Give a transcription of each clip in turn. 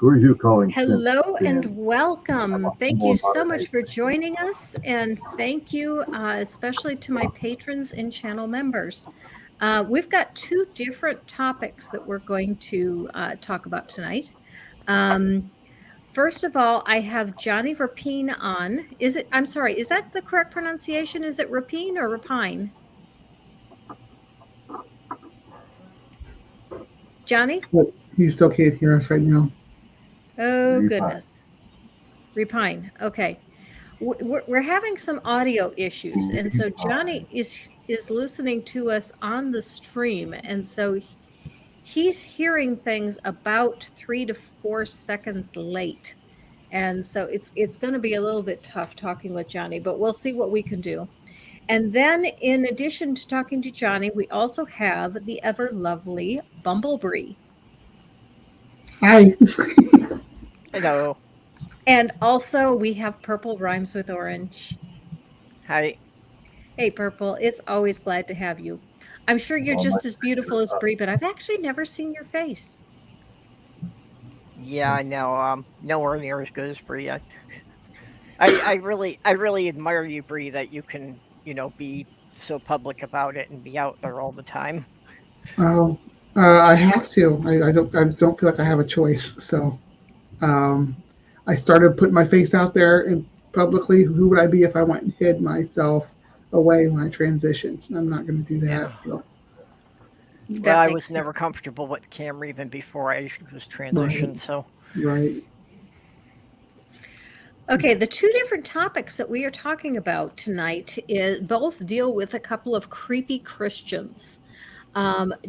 Who are you calling? Hello and welcome. Thank you so much for joining us, and thank you especially to my patrons and channel members. We've got two different topics that we're going to talk about tonight. First of all, I have Johnny Repine on. I'm sorry, is that the correct pronunciation? Is it Repine or Repine? Johnny? He still can't hear us right now. Oh, goodness. Repine. Okay. We're having some audio issues, and so Johnny is listening to us on the stream, and so he's hearing things about 3 to 4 seconds late. And so it's going to be a little bit tough talking with Johnny, but we'll see what we can do. And then in addition to talking to Johnny, we also have the ever lovely Bumblebee. Hi. Hello. And also we have Purple Rhymes with Orange. Hi. Hey, Purple. It's always glad to have you. I'm sure you're just as beautiful as Bree, but I've actually never seen your face. Yeah, I know. Nowhere near as good as Bree. I really admire you, Bree, that you can, be so public about it and be out there all the time. Oh, I have to. I don't feel like I have a choice. So, um, I started putting my face out there and publicly. Who would I be if I went and hid myself away when I transitioned? And I'm not going to do that. Yeah. So. Well, I was never comfortable with the camera even before I was transitioned. Right. So. Right. Okay, the two different topics that we are talking about tonight both deal with a couple of creepy Christians.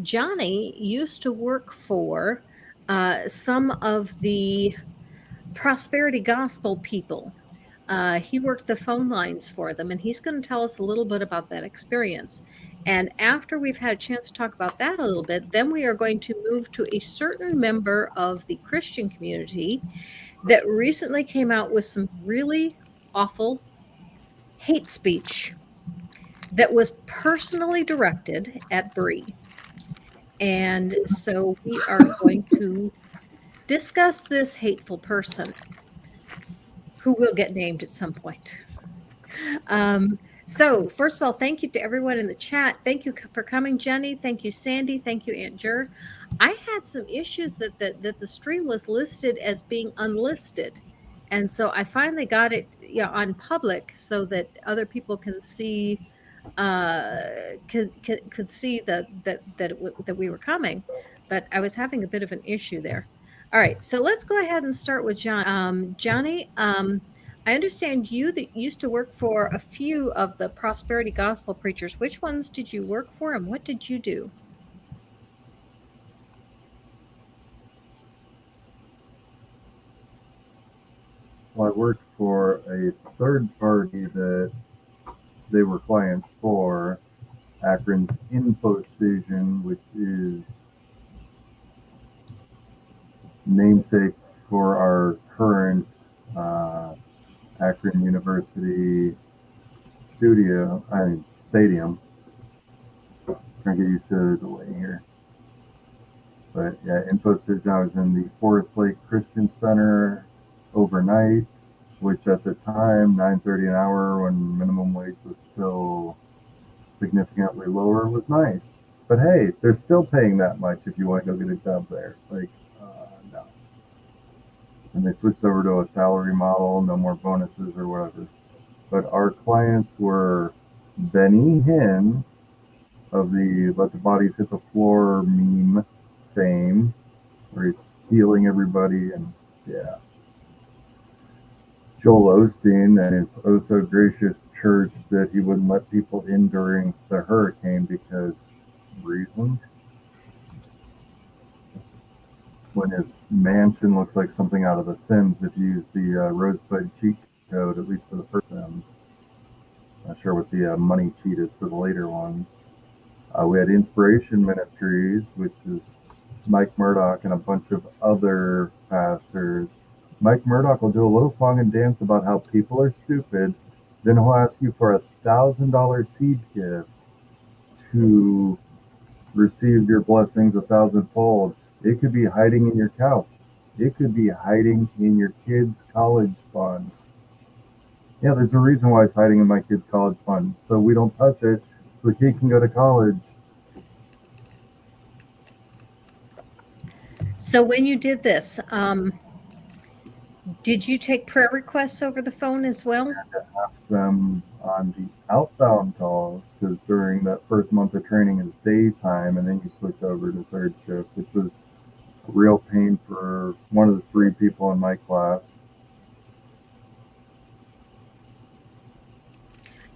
Johnny used to work for some of the prosperity gospel people. He worked the phone lines for them, and he's going to tell us a little bit about that experience. And after we've had a chance to talk about that a little bit, then we are going to move to a certain member of the Christian community that recently came out with some really awful hate speech that was personally directed at Bree. And so we are going to discuss this hateful person who will get named at some point. So first of all, thank you to everyone in the chat. Thank you for coming, Jenny. Thank you, Sandy. Thank you, Aunt Jer. I had some issues that the stream was listed as being unlisted. And so I finally got it on public so that other people can see could see that we were coming. But I was having a bit of an issue there. All right, so let's go ahead and start with John. Johnny, I understand you that used to work for a few of the prosperity gospel preachers. Which ones did you work for, and what did you do? Well, I worked for a third party that they were clients for, Akron's InfoCision, which is namesake for our current Akron University stadium. Trying to get used to the way here. But yeah, InfoCision, I was in the Forest Lake Christian Center overnight, which at the time, $9.30 an hour when minimum wage was still significantly lower, was nice. But hey, they're still paying that much if you want to go get a job there. Like, no. And they switched over to a salary model, no more bonuses or whatever. But our clients were Benny Hinn of the Let the Bodies Hit the Floor meme fame, where he's healing everybody, and yeah. Joel Osteen and his oh so gracious church that he wouldn't let people in during the hurricane because reason. When his mansion looks like something out of The Sims, if you use the Rosebud cheat code, at least for the first Sims. Not sure what the money cheat is for the later ones. We had Inspiration Ministries, which is Mike Murdoch and a bunch of other pastors. Mike Murdoch will do a little song and dance about how people are stupid. Then he'll ask you for $1,000 seed gift to receive your blessings 1,000-fold. It could be hiding in your couch. It could be hiding in your kid's college fund. Yeah, there's a reason why it's hiding in my kid's college fund. So we don't touch it, so the kid can go to college. So when you did this, did you take prayer requests over the phone as well? Ask them on the outbound calls, because during that first month of training is daytime, and then you switch over to third shift, which was a real pain for one of the 3 people in my class.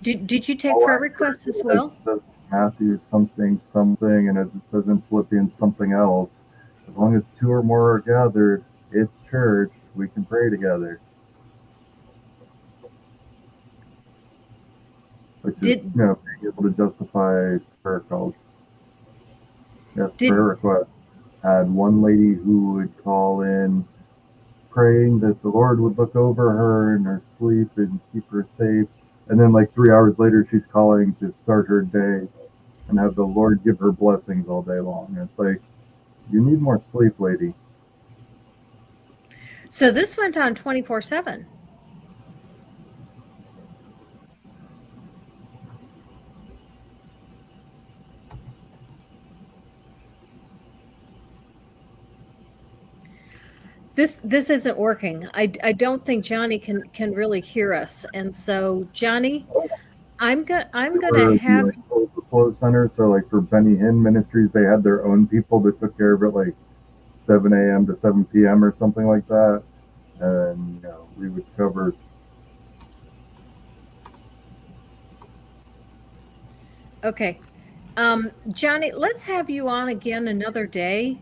Did you take All prayer I requests as heard well? was Matthew something something, and as it says in Philippians something else. As long as 2 or more are gathered, it's church. We can pray together. Which is, Did being able to justify prayer calls. Yes, did prayer requests. Had one lady who would call in praying that the Lord would look over her in her sleep and keep her safe. And then, like 3 hours later, she's calling to start her day and have the Lord give her blessings all day long. And it's like, you need more sleep, lady. so this went on 24/7. This isn't working. I don't think Johnny can really hear us. And so Johnny, I'm We gonna were the have overflow center, so like for Benny Hinn Ministries, they had their own people that took care of it, like 7 a.m. to 7 p.m. or something like that. And we would cover. okay. Johnny, let's have you on again another day,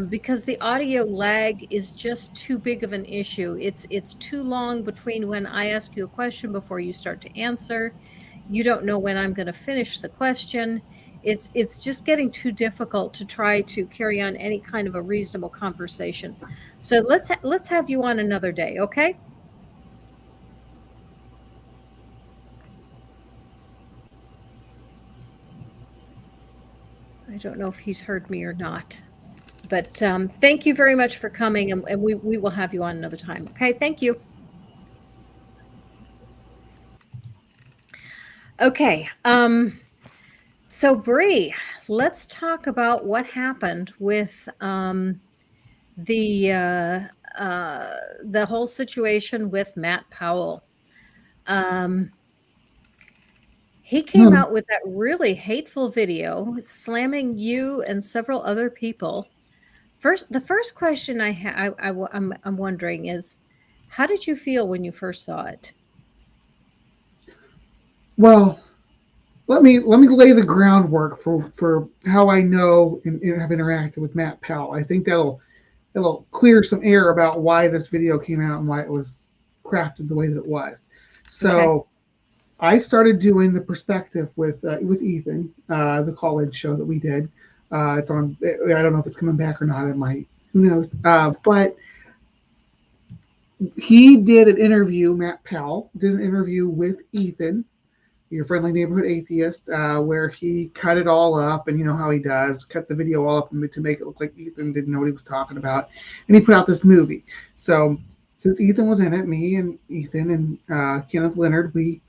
because the audio lag is just too big of an issue. It's too long between when I ask you a question before you start to answer. You don't know when I'm going to finish the question. It's just getting too difficult to try to carry on any kind of a reasonable conversation. So let's have you on another day, okay? I don't know if he's heard me or not. But thank you very much for coming, and we will have you on another time. Okay, thank you. Okay, so Bree, let's talk about what happened with the whole situation with Matt Powell. Um, he came Hmm. out with that really hateful video slamming you and several other people. The first question I'm wondering is, how did you feel when you first saw it? Well, let me lay the groundwork for how I know and have interacted with Matt Powell. I think that'll clear some air about why this video came out and why it was crafted the way that it was. Okay. So I started doing the perspective with Ethan, the college show that we did. It's on. I don't know if it's coming back or not. It might. Who knows? But he did an interview. Matt Powell did an interview with Ethan, your friendly neighborhood atheist, where he cut it all up, and you know how he does, cut the video all up to make it look like Ethan didn't know what he was talking about, and he put out this movie. So since Ethan was in it, me and Ethan and Kenneth Leonard, we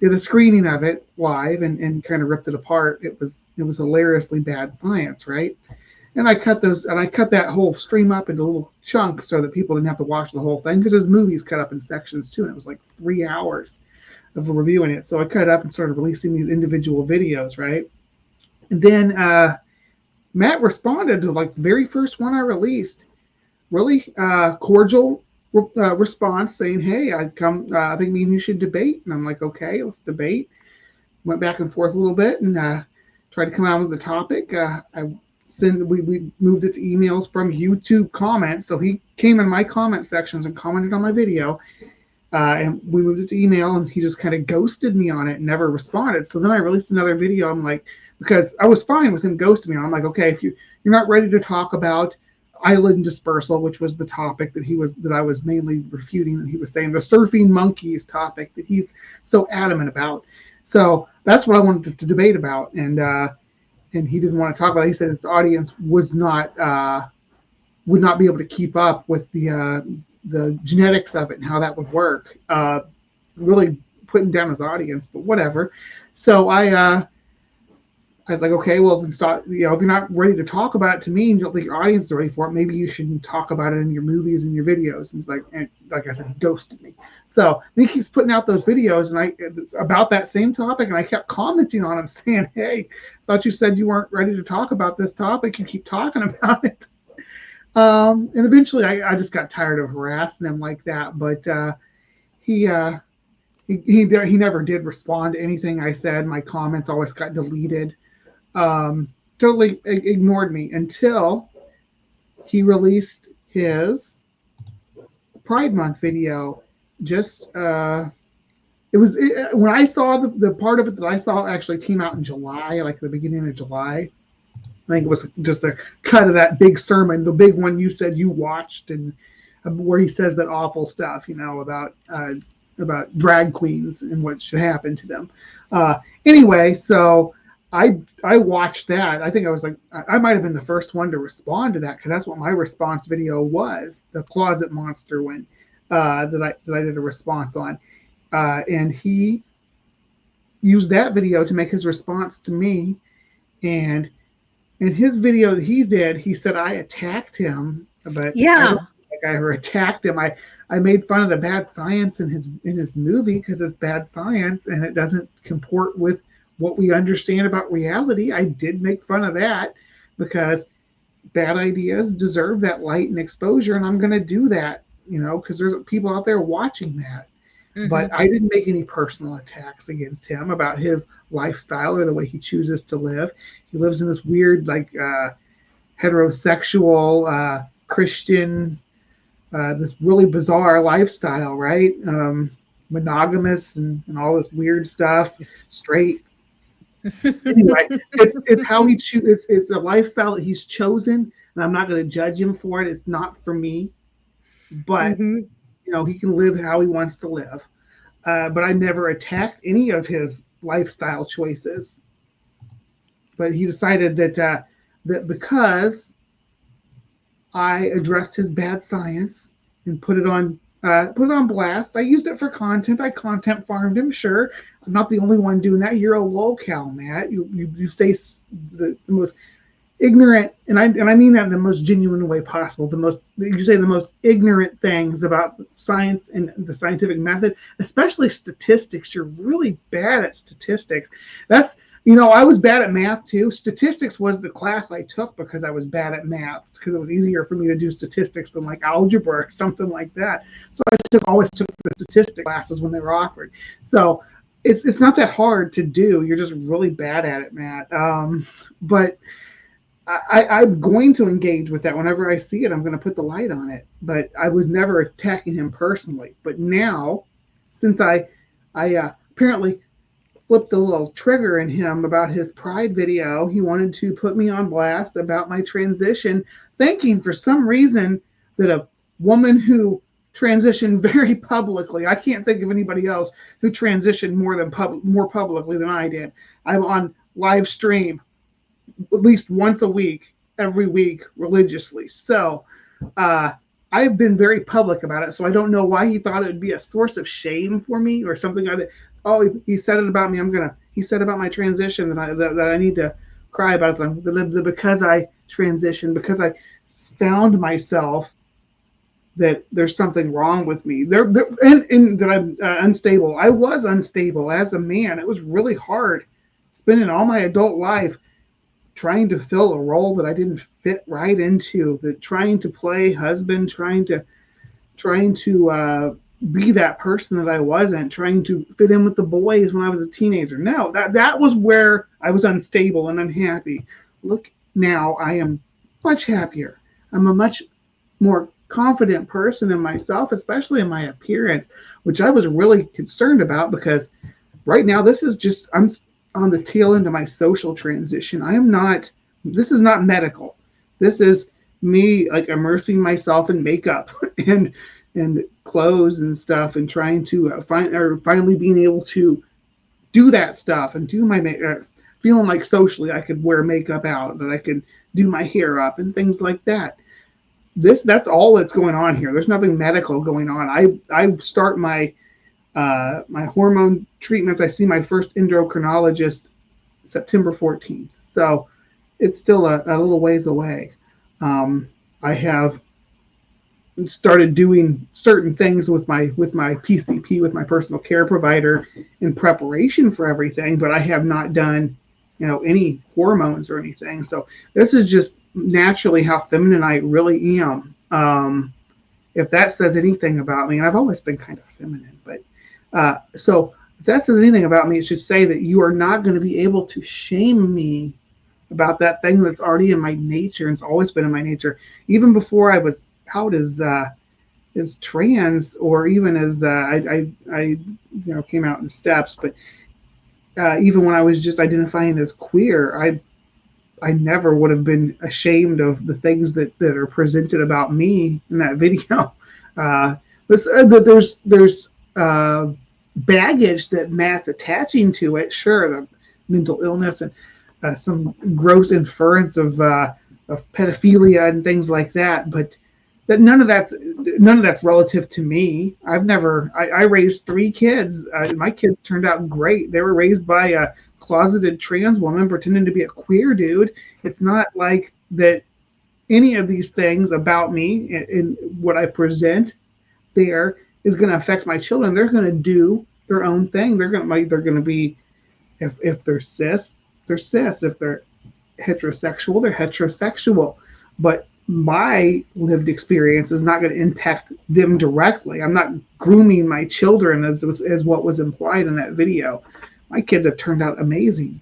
did a screening of it live and kind of ripped it apart. It was hilariously bad science, right? And I cut that whole stream up into little chunks so that people didn't have to watch the whole thing because his movie's cut up in sections too, and it was like 3 hours of reviewing it. So I cut it up and started releasing these individual videos, right? And then Matt responded to like the very first one I released, really cordial response saying, "Hey, I think me and you should debate." And I'm like, "Okay, let's debate." Went back and forth a little bit and tried to come out with the topic. We moved it to emails from YouTube comments. So he came in my comment sections and commented on my video. And we moved it to email, and he just kind of ghosted me on it and never responded. So then I released another video. I'm like, because I was fine with him ghosting me. I'm like, okay, if you're not ready to talk about island dispersal, which was the topic that I was mainly refuting, and he was saying the surfing monkeys topic that he's so adamant about. So that's what I wanted to debate about, and he didn't want to talk about it. He said his audience was not would not be able to keep up with the genetics of it and how that would work. Really putting down his audience, but whatever. So I was like, okay, well, then stop. If you're not ready to talk about it to me and you don't think your audience is ready for it, maybe you shouldn't talk about it in your movies and your videos. And he's like, and like I said, he ghosted me. So then he keeps putting out those videos about that same topic, and I kept commenting on him saying, hey, I thought you said you weren't ready to talk about this topic. You keep talking about it. And eventually I just got tired of harassing him like that. But he never did respond to anything I said. My comments always got deleted. Totally ignored me until he released his Pride Month video. Just when I saw the part of it that I saw actually came out in July, like the beginning of July. I think it was just a cut of that big sermon, the big one you said you watched, and where he says that awful stuff, about drag queens and what should happen to them. Anyway, so I watched that. I think I was like, I might have been the first one to respond to that, because that's what my response video was, the closet monster one that I did a response on. And he used that video to make his response to me. And in his video that he did, he said I attacked him, but Yeah. I don't think I ever attacked him. I made fun of the bad science in his movie because it's bad science and it doesn't comport with what we understand about reality. I did make fun of that because bad ideas deserve that light and exposure, and I'm going to do that, because there's people out there watching that. Mm-hmm. But I didn't make any personal attacks against him about his lifestyle or the way he chooses to live. He lives in this weird, heterosexual Christian, this really bizarre lifestyle, right? Monogamous and all this weird stuff, straight. Anyway, it's how he chooses. It's a lifestyle that he's chosen, and I'm not going to judge him for it. It's not for me, but he can live how he wants to live. But I never attacked any of his lifestyle choices. But he decided that because I addressed his bad science and put it on blast. I used it for content. I content farmed him. Sure, I'm not the only one doing that. You're a lolcow, Matt. You say the most ignorant, and I mean that in the most genuine way possible. You say the most ignorant things about science and the scientific method, especially statistics. You're really bad at statistics. I was bad at math too. Statistics was the class I took because I was bad at math, because it was easier for me to do statistics than like algebra or something like that. So I always took the statistics classes when they were offered. So it's not that hard to do. You're just really bad at it, Matt. But I'm going to engage with that whenever I see it. I'm going to put the light on it. But I was never attacking him personally. But now, since I apparently flipped a little trigger in him about his Pride video, he wanted to put me on blast about my transition, thinking for some reason that a woman who transitioned very publicly, I can't think of anybody else who transitioned more publicly than I did. I'm on live stream at least once a week, every week, religiously. So I've been very public about it. So I don't know why he thought it would be a source of shame for me or something like that. Oh, he said it about me. He said about my transition that I need to cry about it. Because I transitioned, because I found myself that there's something wrong with me. And that I'm unstable. I was unstable as a man. It was really hard spending all my adult life trying to fill a role that I didn't fit right into, trying to play husband, trying to be that person that I wasn't, trying to fit in with the boys when I was a teenager. No, that was where I was unstable and unhappy. Look, now I am much happier. I'm a much more confident person in myself, especially in my appearance, which I was really concerned about, because right now I'm on the tail end of my social transition. This is not medical. This is me like immersing myself in makeup and clothes and stuff, and trying to finally being able to do that stuff and do my makeup, feeling like socially I could wear makeup out, that I could do my hair up and things like that. that's all that's going on here. There's nothing medical going on. I start my my hormone treatments. I see my first endocrinologist September 14th. So it's still a little ways away. I have started doing certain things with my PCP, with my personal care provider, in preparation for everything, but I have not done, any hormones or anything. So this is just naturally how feminine I really am. If that says anything about me, and I've always been kind of feminine, but so if that says anything about me, it should say that you are not going to be able to shame me about that thing that's already in my nature and it's always been in my nature, even before I was out as trans, or even as I came out in steps. But even when I was just identifying as queer, I never would have been ashamed of the things that are presented about me in that video. There's baggage that Matt's attaching to it. Sure, the mental illness and some gross inference of pedophilia and things like that, but that none of that's relative to me. I raised 3 kids. My kids turned out great. They were raised by a closeted trans woman pretending to be a queer dude. It's not like that any of these things about me and what I present there is going to affect my children. They're going to do their own thing. They're going to be, if they're cis, they're cis. If they're heterosexual, they're heterosexual. But my lived experience is not going to impact them directly. I'm not grooming my children as what was implied in that video. My kids have turned out amazing.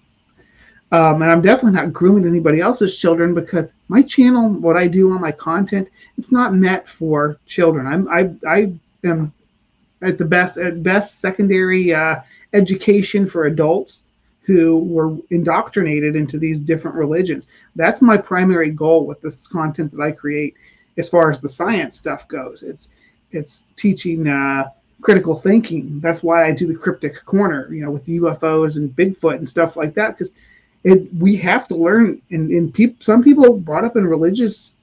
And I'm definitely not grooming anybody else's children, because my channel, what I do on my content, it's not meant for children. I am at best secondary education for adults who were indoctrinated into these different religions. That's my primary goal with this content that I create. As far as the science stuff goes, it's teaching critical thinking. That's why I do the cryptic corner, with UFOs and Bigfoot and stuff like that, because we have to learn. And some people brought up in religious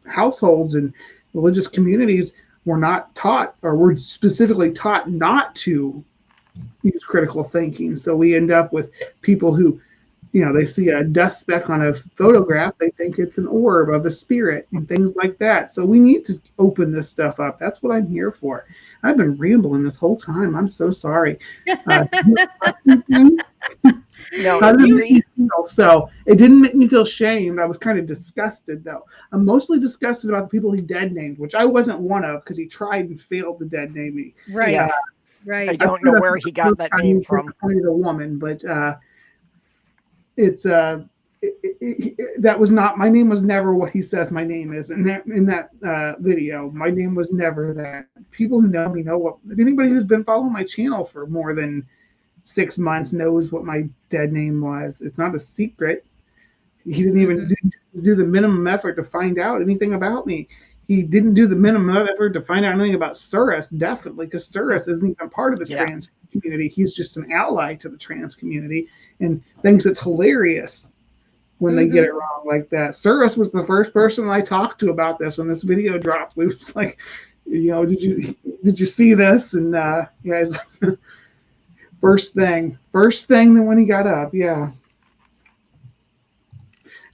households and religious communities were not taught, or were specifically taught not to use critical thinking. So we end up with people who, they see a dust speck on a photograph, they think it's an orb of a spirit and things like that. So we need to open this stuff up. That's what I'm here for. I've been rambling this whole time. I'm so sorry. No, so it didn't make me feel shamed. I was kind of disgusted, though. I'm mostly disgusted about the people he dead named, which I wasn't one of, because he tried and failed to dead name me. Right. Yeah. Right. I don't know where he got that name from. Pointed a woman, but it's that was not my name. Was never what he says my name is in that video. My name was never that. People who know me know what. Anybody who's been following my channel for more than 6 months knows what my dead name was. It's not a secret. He didn't even do the minimum effort to find out anything about me. He didn't do the minimum effort to find out anything about Surus, definitely, because Surus isn't even part of the trans community. He's just an ally to the trans community and thinks it's hilarious when they get it wrong like that. Surus was the first person I talked to about this when this video dropped. We was like, did you see this? And he's like, first thing that when he got up,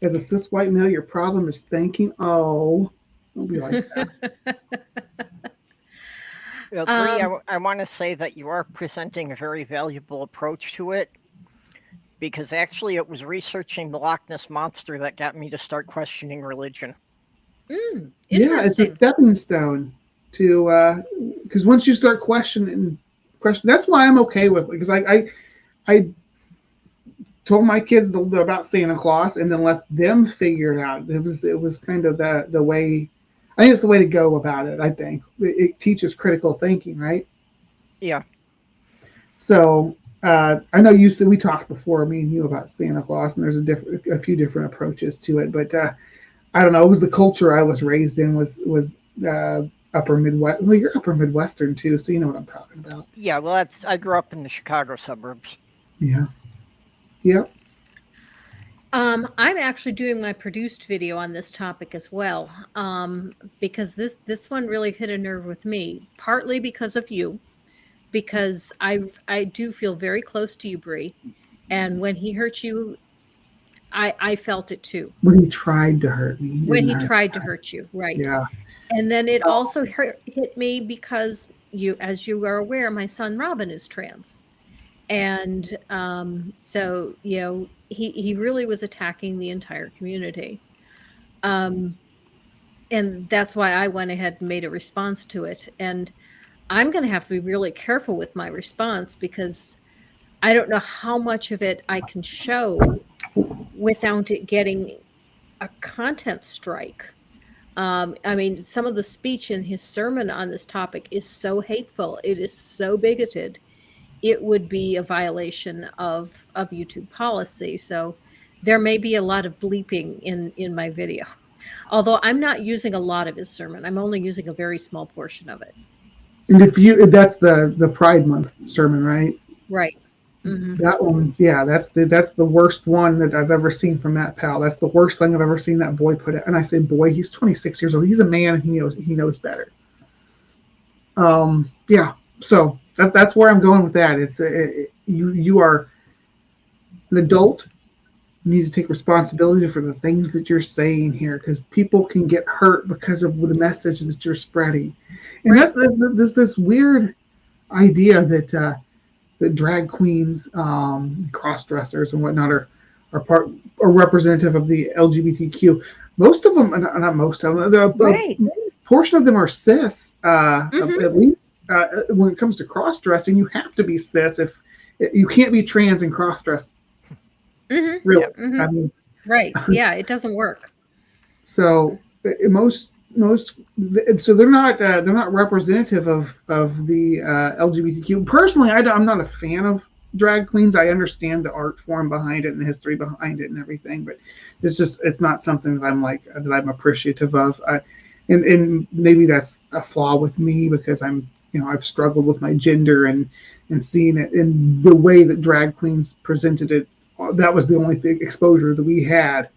as a cis white male, your problem is thinking. Oh, don't be like that. Well, Bree, I want to say that you are presenting a very valuable approach to it, because actually it was researching the Loch Ness Monster that got me to start questioning religion. Yeah, it's a stepping stone to, because once you start questioning, that's why I'm okay with it, because I told my kids about Santa Claus and then let them figure it out. It was kind of the way. I think it's the way to go about it. I think it teaches critical thinking, right? Yeah. So I know you said we talked before, me and you, about Santa Claus, and there's a few different approaches to it. But I don't know. It was the culture I was raised in was upper Midwest. Well, you're upper Midwestern too, so you know what I'm talking about. Yeah. Well, I grew up in the Chicago suburbs. Yeah. Yep. I'm actually doing my produced video on this topic as well, because this one really hit a nerve with me, partly because of you, because I do feel very close to you, Bree, and when he hurt you, I felt it too. When he tried to hurt me, he When didn't he hurt. tried to hurt you, right? Yeah. And then it also hit me because as you are aware, my son Robin is trans. And so, he really was attacking the entire community. Um, and that's why I went ahead and made a response to it. And I'm going to have to be really careful with my response because I don't know how much of it I can show without it getting a content strike. I mean, some of the speech in his sermon on this topic is so hateful. It is so bigoted. It would be a violation of YouTube policy. So there may be a lot of bleeping in my video. Although I'm not using a lot of his sermon. I'm only using a very small portion of it. And that's the Pride Month sermon, right? Right. Hmm. That one's, yeah, that's the worst one that I've ever seen from Matt Powell. That's the worst thing I've ever seen that boy put it. And I say boy, he's 26 years old. He's a man and he knows better. Yeah. So that's where I'm going with that. You are an adult. You need to take responsibility for the things that you're saying here, because people can get hurt because of the message that you're spreading. And Right. there's this weird idea that drag queens, cross dressers, and whatnot are representative of the LGBTQ. Most of them, not most of them, Right. a portion of them are cis. Mhm. At least when it comes to cross dressing, you have to be cis. If you can't be trans and cross dress, Mhm. really. Mhm. I mean, Right. Yeah, it doesn't work. so most so they're not representative of the LGBTQ. Personally, I'm not a fan of drag queens. I understand the art form behind it and the history behind it and everything, but it's not something that I'm appreciative of. And maybe that's a flaw with me because I've struggled with my gender and seeing it in the way that drag queens presented it. That was the only exposure that we had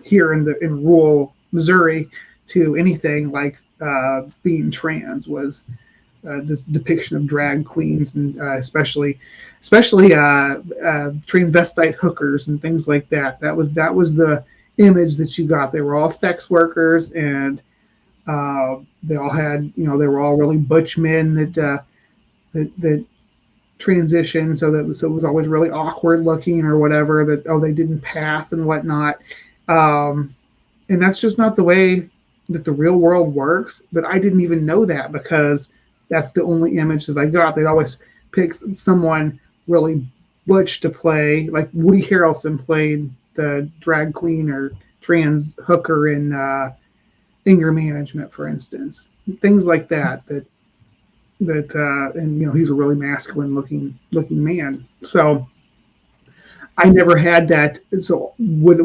here in rural Missouri to anything like being trans was this depiction of drag queens and especially transvestite hookers and things like that. That was the image that you got. They were all sex workers, and they all had they were all really butch men that transitioned, so it was always really awkward looking or whatever, that they didn't pass and whatnot. um, and that's just not the way that the real world works. But I didn't even know that because that's the only image that I got. They'd always pick someone really butch to play, like Woody Harrelson played the drag queen or trans hooker in anger management, for instance. Things like and he's a really masculine looking man. So I never had that. So what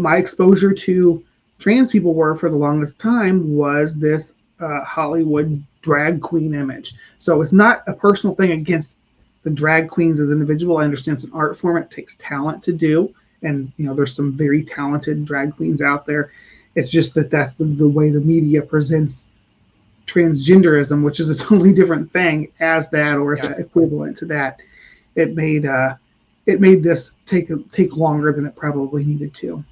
my exposure to trans people were for the longest time was this Hollywood drag queen image. So it's not a personal thing against the drag queens as individual. I understand it's an art form; it takes talent to do, and there's some very talented drag queens out there. It's just that's the way the media presents transgenderism, which is a totally different thing, as that or as Yeah. equivalent to that. It made it made this take longer than it probably needed to.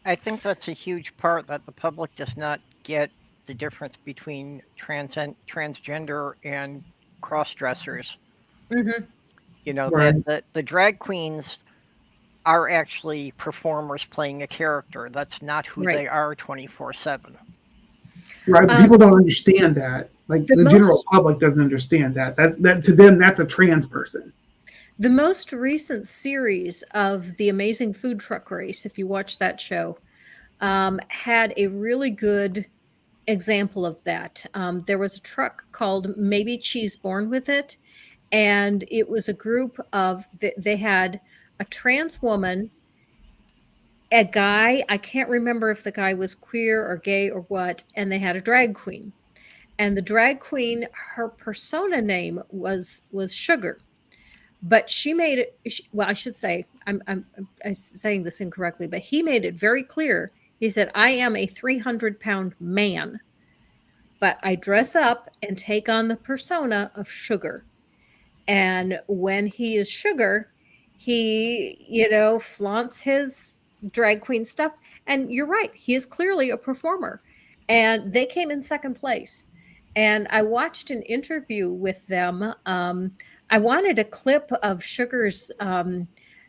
I think that's a huge part that the public does not get the difference between transgender and cross dressers. Mhm. Right, That the drag queens are actually performers playing a character. That's not who Right. they are 24/7. right. But Um, people don't understand that. Like the the general most public doesn't understand that. That to them, that's a trans person. the most recent series of the Amazing Food Truck Race, if you watch that show, had a really good example of that. There was a truck called Maybe Cheese Born with It, and it was a group of they had a trans woman, a guy, I can't remember if the guy was queer or gay or what, and they had a drag queen. And the drag queen, her persona name was Sugar. But she made it. Well, I should say I'm saying this incorrectly, but he made it very clear. He said, "I am a 300-pound man, but I dress up and take on the persona of Sugar." And when he is Sugar, he, flaunts his drag queen stuff. And you're right, he is clearly a performer. And they came in second place. And I watched an interview with them. I wanted a clip of Sugar's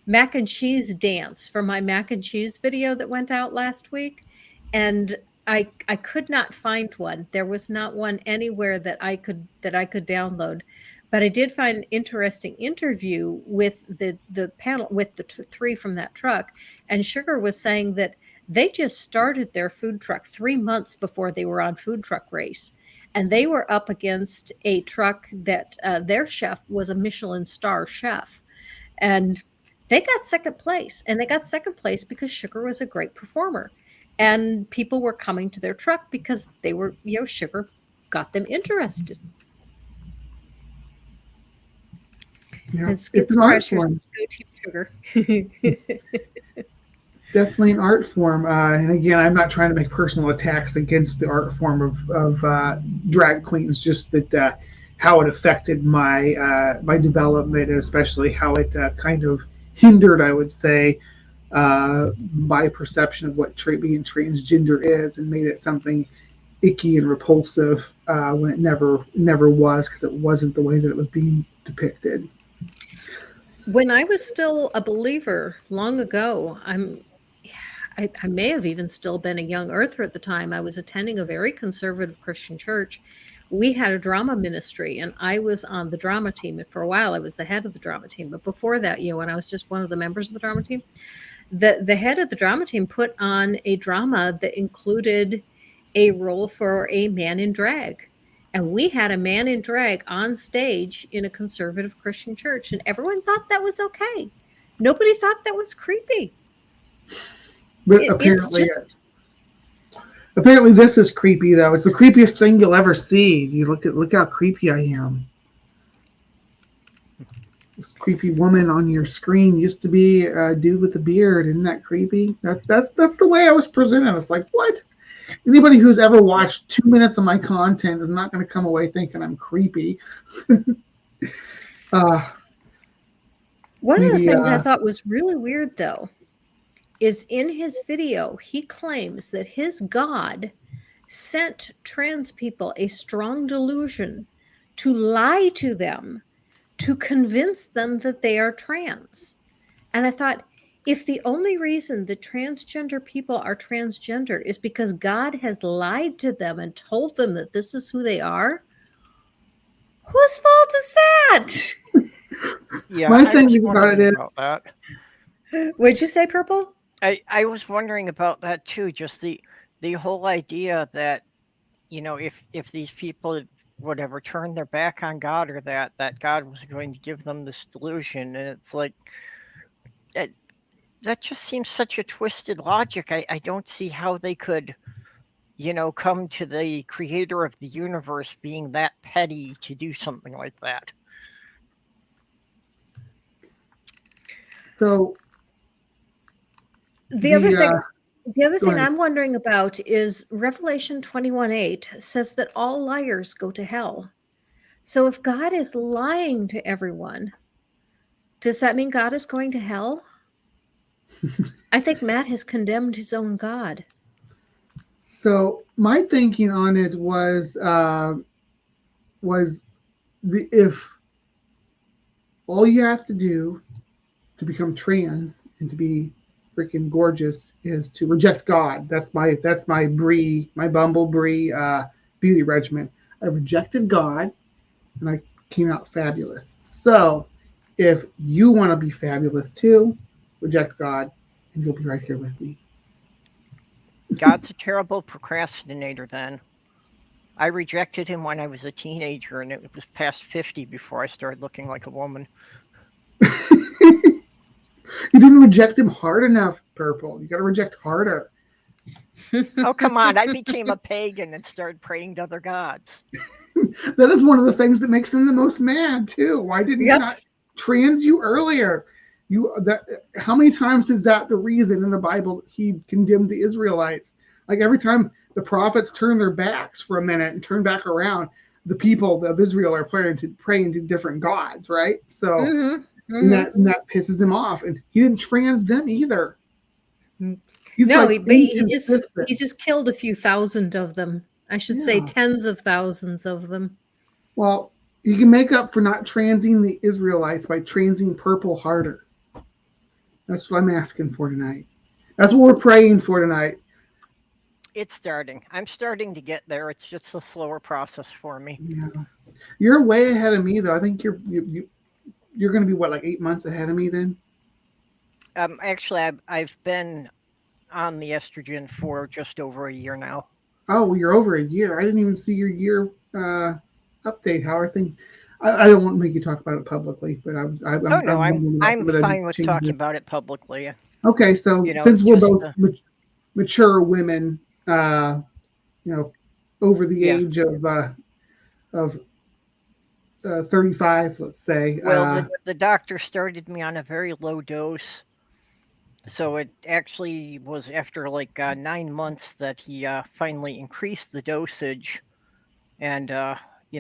mac and cheese dance for my mac and cheese video that went out last week. And I could not find one. There was not one anywhere that I could download. But I did find an interesting interview with the panel with the three from that truck, and Sugar was saying that they just started their food truck 3 months before they were on Food Truck Race, and they were up against a truck that their chef was a Michelin star chef, and they got second place, and they got second place because Sugar was a great performer, and people were coming to their truck because they were, Sugar got them interested. Yeah, It's an art pressures. form. Let's go Team Sugar. It's definitely an art form. And again, I'm not trying to make personal attacks against the art form of drag queens, just that how it affected my development, and especially how it kind of hindered, I would say, my perception of what being transgender is, and made it something icky and repulsive when it never was, because it wasn't the way that it was being depicted. When I was still a believer long ago, I may have even still been a young earther at the time. I was attending a very conservative Christian church. We had a drama ministry, and I was on the drama team. And for a while, I was the head of the drama team. But before that, when I was just one of the members of the drama team, the head of the drama team put on a drama that included a role for a man in drag. And we had a man in drag on stage in a conservative Christian church, and everyone thought that was okay. Nobody thought that was creepy. But apparently this is creepy, though. It's the creepiest thing you'll ever see. You look how creepy I am. This creepy woman on your screen used to be a dude with a beard. Isn't that creepy? That's the way I was presented. I was like, what? Anybody who's ever watched 2 minutes of my content is not going to come away thinking I'm creepy. One of the things I thought was really weird, though, is in his video, he claims that his God sent trans people a strong delusion to lie to them, to convince them that they are trans. And I thought, if the only reason that transgender people are transgender is because God has lied to them and told them that this is who they are, whose fault is that? Yeah, my thing about it is, that. What'd you say, Purple? I was wondering about that too. Just the whole idea that, if these people would ever turn their back on God, or that God was going to give them this delusion, and it's like that just seems such a twisted logic. I don't see how they could, come to the creator of the universe being that petty to do something like that. So the other thing I'm wondering about is Revelation 21:8 says that all liars go to hell. So if God is lying to everyone, does that mean God is going to hell? I think Matt has condemned his own God. So my thinking on it was if all you have to do to become trans and to be freaking gorgeous is to reject God. That's my Bumble Brie beauty regimen. I rejected God, and I came out fabulous. So if you want to be fabulous too, reject God, and you'll be right here with me. God's a terrible procrastinator then. I rejected him when I was a teenager, and it was past 50 before I started looking like a woman. You didn't reject him hard enough, Purple. You got to reject harder. Oh, come on. I became a pagan and started praying to other gods. That is one of the things that makes them the most mad, too. Why didn't you not trans you earlier. How many times is that the reason in the Bible he condemned the Israelites? Like every time the prophets turn their backs for a minute and turn back around, the people of Israel are praying to different gods, right? So that pisses him off, and he didn't trans them either. He's No, like but he inconsistent. just killed a few thousand of them. I should say Yeah. tens of thousands of them. Well, you can make up for not transing the Israelites by transing purple harder. That's what I'm asking for tonight. That's what we're praying for tonight. It's starting. I'm starting to get there. It's just a slower process for me. Yeah, you're way ahead of me though. I think you're going to be what, like 8 months ahead of me then. Actually, I've been on the estrogen for just over a year now. Oh, well, you're over a year. I didn't even see your year update. How are things? I don't want to make you talk about it publicly, but I'm fine with talking about it publicly. Okay, so since we're both mature women, over the age of 35, let's say. Well, the doctor started me on a very low dose. So it actually was after like 9 months that he finally increased the dosage, and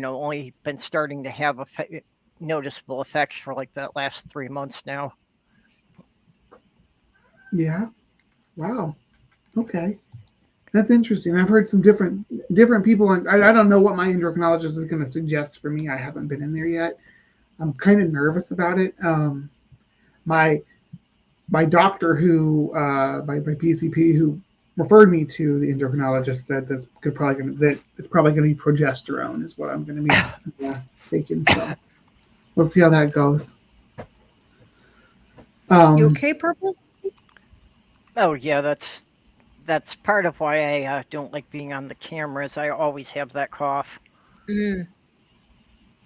only been starting to have noticeable effects for like that last 3 months now. Yeah. Wow. Okay. That's interesting. I've heard some different people. I don't know what my endocrinologist is going to suggest for me. I haven't been in there yet. I'm kind of nervous about it. My doctor, who my PCP, who referred me to the endocrinologist, said that it's probably going to be progesterone is what I'm going to be taking. So we'll see how that goes. You okay, Purple? Oh yeah, that's part of why I don't like being on the cameras. I always have that cough.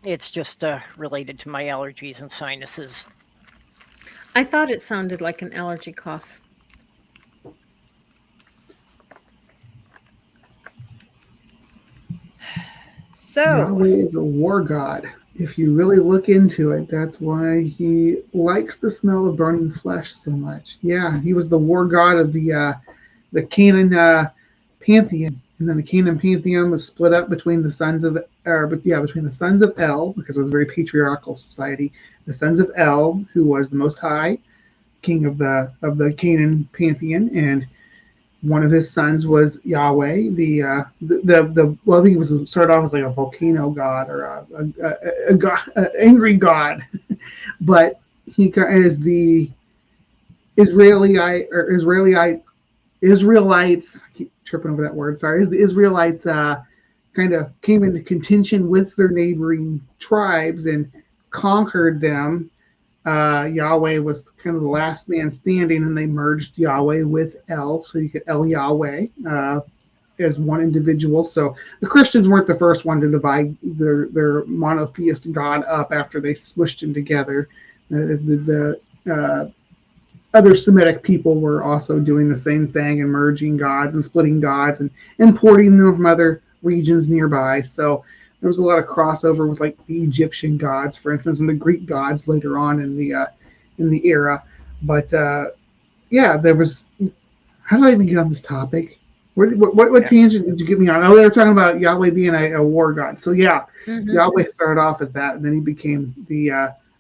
It's just related to my allergies and sinuses. I thought it sounded like an allergy cough. So Yahweh is a war god. If you really look into it, that's why he likes the smell of burning flesh so much. Yeah, he was the war god of the Canaan pantheon, and then the Canaan pantheon was split up between the sons of El, because it was a very patriarchal society. The sons of El, who was the Most High, king of the Canaan pantheon, and one of his sons was Yahweh. I think it was started off as like a volcano god or a god, angry god, but he is the Israelites. I keep tripping over that word. Sorry, as the Israelites kind of came into contention with their neighboring tribes and conquered them. Yahweh was kind of the last man standing, and they merged Yahweh with El, so you get El Yahweh as one individual. So the Christians weren't the first one to divide their monotheist God up after they smushed them together. The other Semitic people were also doing the same thing and merging gods and splitting gods and importing them from other regions nearby. So there was a lot of crossover with like the Egyptian gods, for instance, and the Greek gods later on in the era. But there was. How did I even get on this topic? What tangent did you get me on? Oh, they were talking about Yahweh being a war god. So Yahweh started off as that, and then he became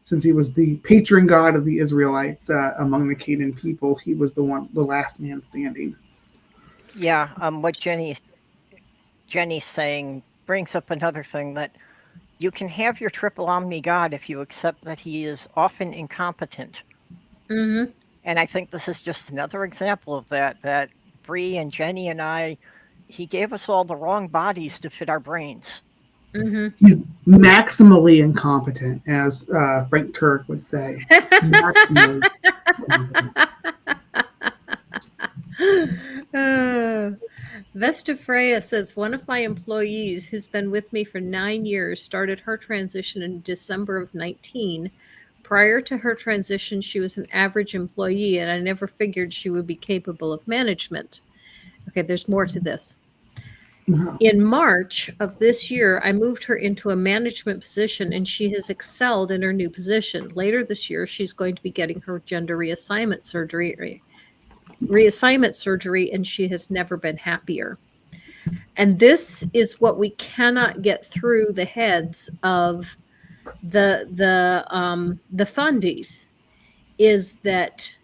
since he was the patron god of the Israelites among the Canaan people, he was the last man standing. Yeah, what Jenny's saying brings up another thing, that you can have your triple omni god if you accept that he is often incompetent. And I think this is just another example of that Bree and Jenny and I, he gave us all the wrong bodies to fit our brains. He's maximally incompetent, as Frank Turk would say. Maximally Vesta Freya says, one of my employees who's been with me for 9 years started her transition in December of 19. Prior to her transition, she was an average employee, and I never figured she would be capable of management. Okay, there's more to this. Wow. In March of this year, I moved her into a management position and she has excelled in her new position. Later this year, she's going to be getting her gender reassignment surgery, and she has never been happier. And this is what we cannot get through the heads of the fundies, is that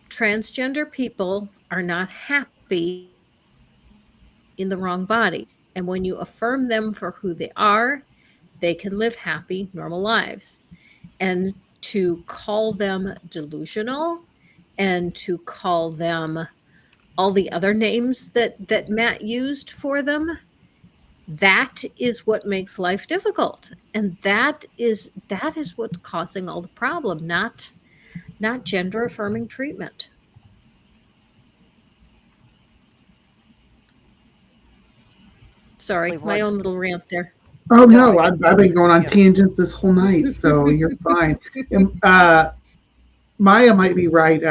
transgender people are not happy in the wrong body. And when you affirm them for who they are, they can live happy, normal lives. And to call them delusional and to call them all the other names that Matt used for them, that is what makes life difficult. And that is what's causing all the problem, not gender affirming treatment. Sorry, my own little rant there. Oh No, no, I- I've been going on yeah. tangents this whole night, so you're fine. And, Maya might be right.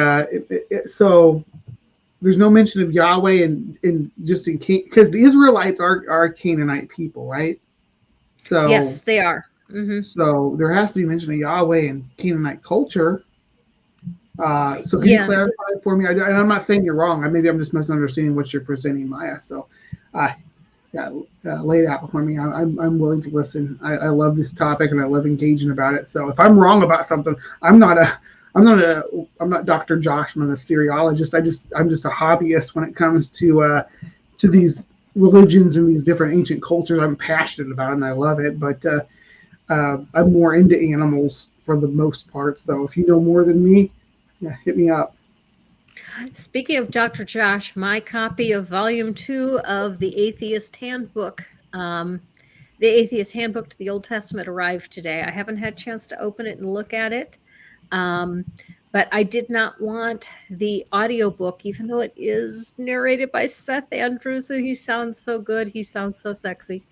So there's no mention of Yahweh in just in because the Israelites are Canaanite people, right? So Yes, they are. so there has to be mention of Yahweh in Canaanite culture. So can you Yeah. clarify for me? And I'm not saying you're wrong. Maybe I'm just misunderstanding what you're presenting, Maya. So, yeah, lay it out for me. I'm willing to listen. I love this topic and I love engaging about it. So if I'm wrong about something, I'm not Dr. Josh. I'm not a seriologist. I'm just a hobbyist when it comes to these religions and these different ancient cultures. I'm passionate about it and I love it. But I'm more into animals for the most part. So if you know more than me, yeah, hit me up. Speaking of Dr. Josh, my copy of Volume 2 of the Atheist Handbook, the Atheist Handbook to the Old Testament, arrived today. I haven't had a chance to open it and look at it, but I did not want the audiobook, even though it is narrated by Seth Andrews, and he sounds so good. He sounds so sexy.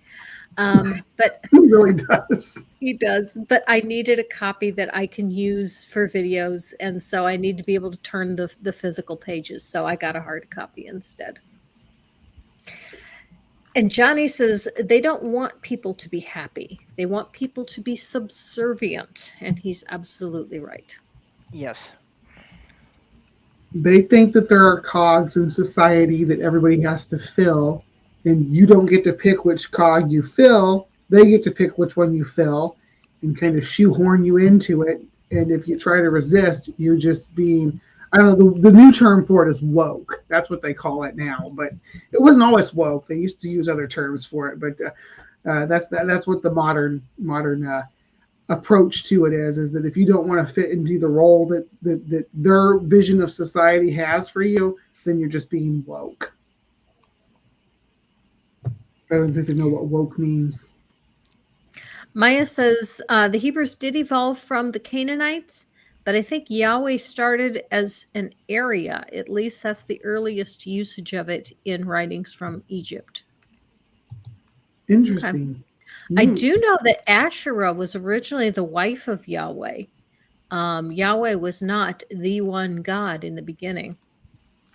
But He really does. he does, but I needed a copy that I can use for videos, and so I need to be able to turn the physical pages, so I got a hard copy instead. And Johnny says they don't want people to be happy. They want people to be subservient, and he's absolutely right. Yes. They think that there are cogs in society that everybody has to fill, and you don't get to pick which cog you fill. They get to pick which one you fill and kind of shoehorn you into it. And if you try to resist, you're just being, I don't know, the new term for it is woke. That's what they call it now. But it wasn't always woke. They used to use other terms for it. But that's what the modern approach to it is that if you don't want to fit into the role that their vision of society has for you, then you're just being woke. I don't think they know what woke means. Maya says the Hebrews did evolve from the Canaanites, but I think Yahweh started as an area. At least that's the earliest usage of it in writings from Egypt. Interesting. I do know that Asherah was originally the wife of Yahweh. Yahweh was not the one God in the beginning.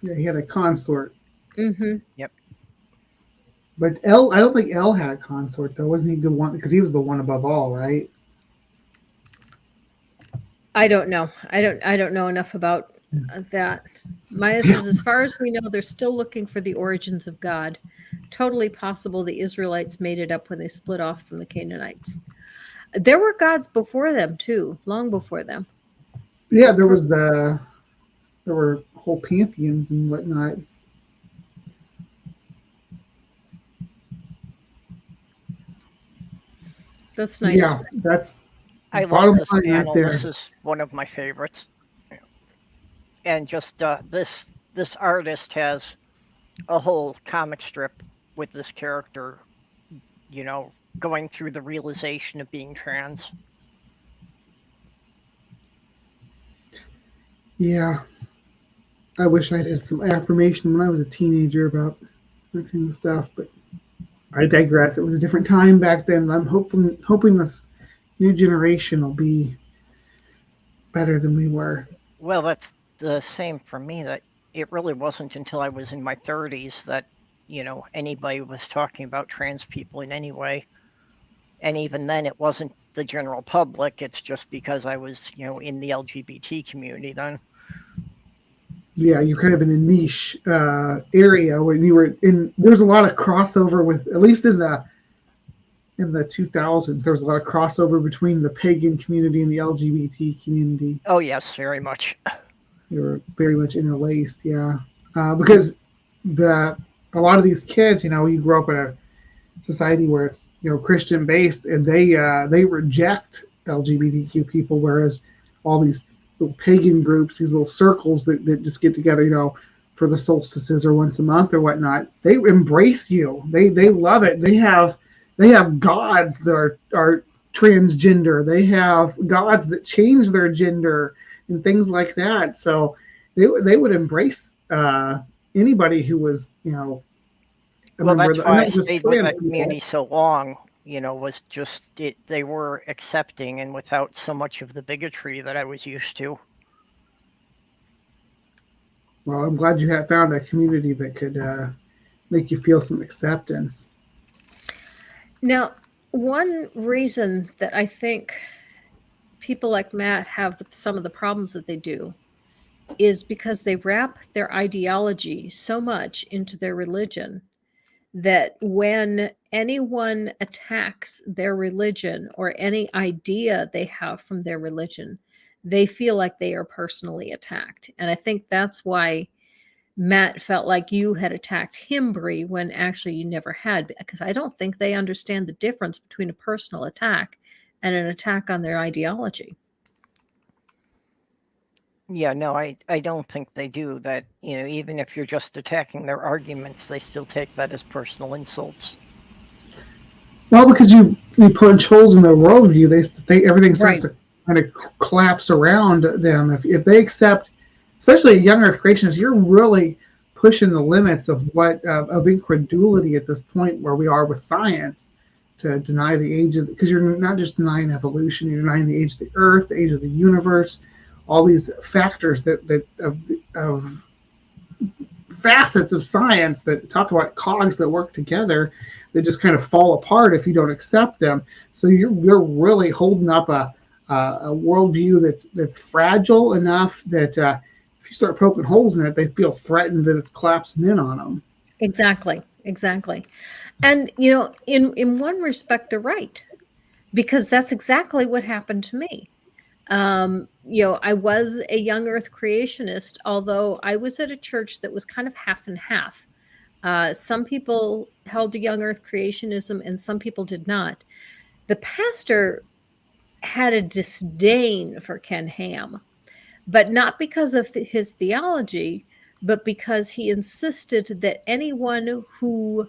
Yeah, he had a consort. Mm-hmm. Yep. But El, I don't think El had a consort though. Wasn't he the one? Because he was the one above all, right? I don't know. I don't know enough about that. Maya says, as far as we know, they're still looking for the origins of God. Totally possible the Israelites made it up when they split off from the Canaanites. There were gods before them too, long before them. Yeah, there were whole pantheons and whatnot. That's nice. Yeah, that's I bottom love this line right panel. there. This is one of my favorites. And just this artist has a whole comic strip with this character, you know, going through the realization of being trans. Yeah, I wish I had some affirmation when I was a teenager about that kind of stuff, but I digress. It was a different time back then. I'm hoping this new generation will be better than we were. Well, that's the same for me. That it really wasn't until I was in my 30s that anybody was talking about trans people in any way. And even then, it wasn't the general public. It's just because I was, in the LGBT community then. Yeah, you're kind of in a niche area when you were in. There's a lot of crossover with, at least in the 2000s, there was a lot of crossover between the pagan community and the LGBT community. Oh, yes, very much. They were very much interlaced, yeah. Because a lot of these kids, you grow up in a society where it's Christian based, and they reject LGBTQ people, whereas all these little pagan groups, these little circles that just get together, for the solstices or once a month or whatnot, they embrace you. They love it. They have gods that are transgender. They have gods that change their gender and things like that. So they would embrace anybody who was, well, that's why I stayed with that community so long, was just they were accepting and without so much of the bigotry that I was used to. Well, I'm glad you had found a community that could make you feel some acceptance. Now, one reason that I think people like Matt have some of the problems that they do is because they wrap their ideology so much into their religion that when anyone attacks their religion or any idea they have from their religion, they feel like they are personally attacked. And I think that's why Matt felt like you had attacked him, Bree, when actually you never had, because I don't think they understand the difference between a personal attack and an attack on their ideology. Yeah, no, I don't think they do that. Even if you're just attacking their arguments, they still take that as personal insults. Well, because you punch holes in their worldview, they everything starts to kind of collapse around them. If they accept, especially a young Earth creationist, you're really pushing the limits of of incredulity at this point where we are with science, to deny the age of, because you're not just denying evolution, you're denying the age of the Earth, the age of the universe, all these factors that of facets of science that talk about cogs that work together that just kind of fall apart if you don't accept them. So they're really holding up a worldview that's fragile enough that if you start poking holes in it, they feel threatened that it's collapsing in on them. Exactly. And in one respect, they're right, because that's exactly what happened to me. I was a young Earth creationist, although I was at a church that was kind of half and half. Some people held to young Earth creationism and some people did not. The pastor had a disdain for Ken Ham, but not because of his theology, but because he insisted that anyone who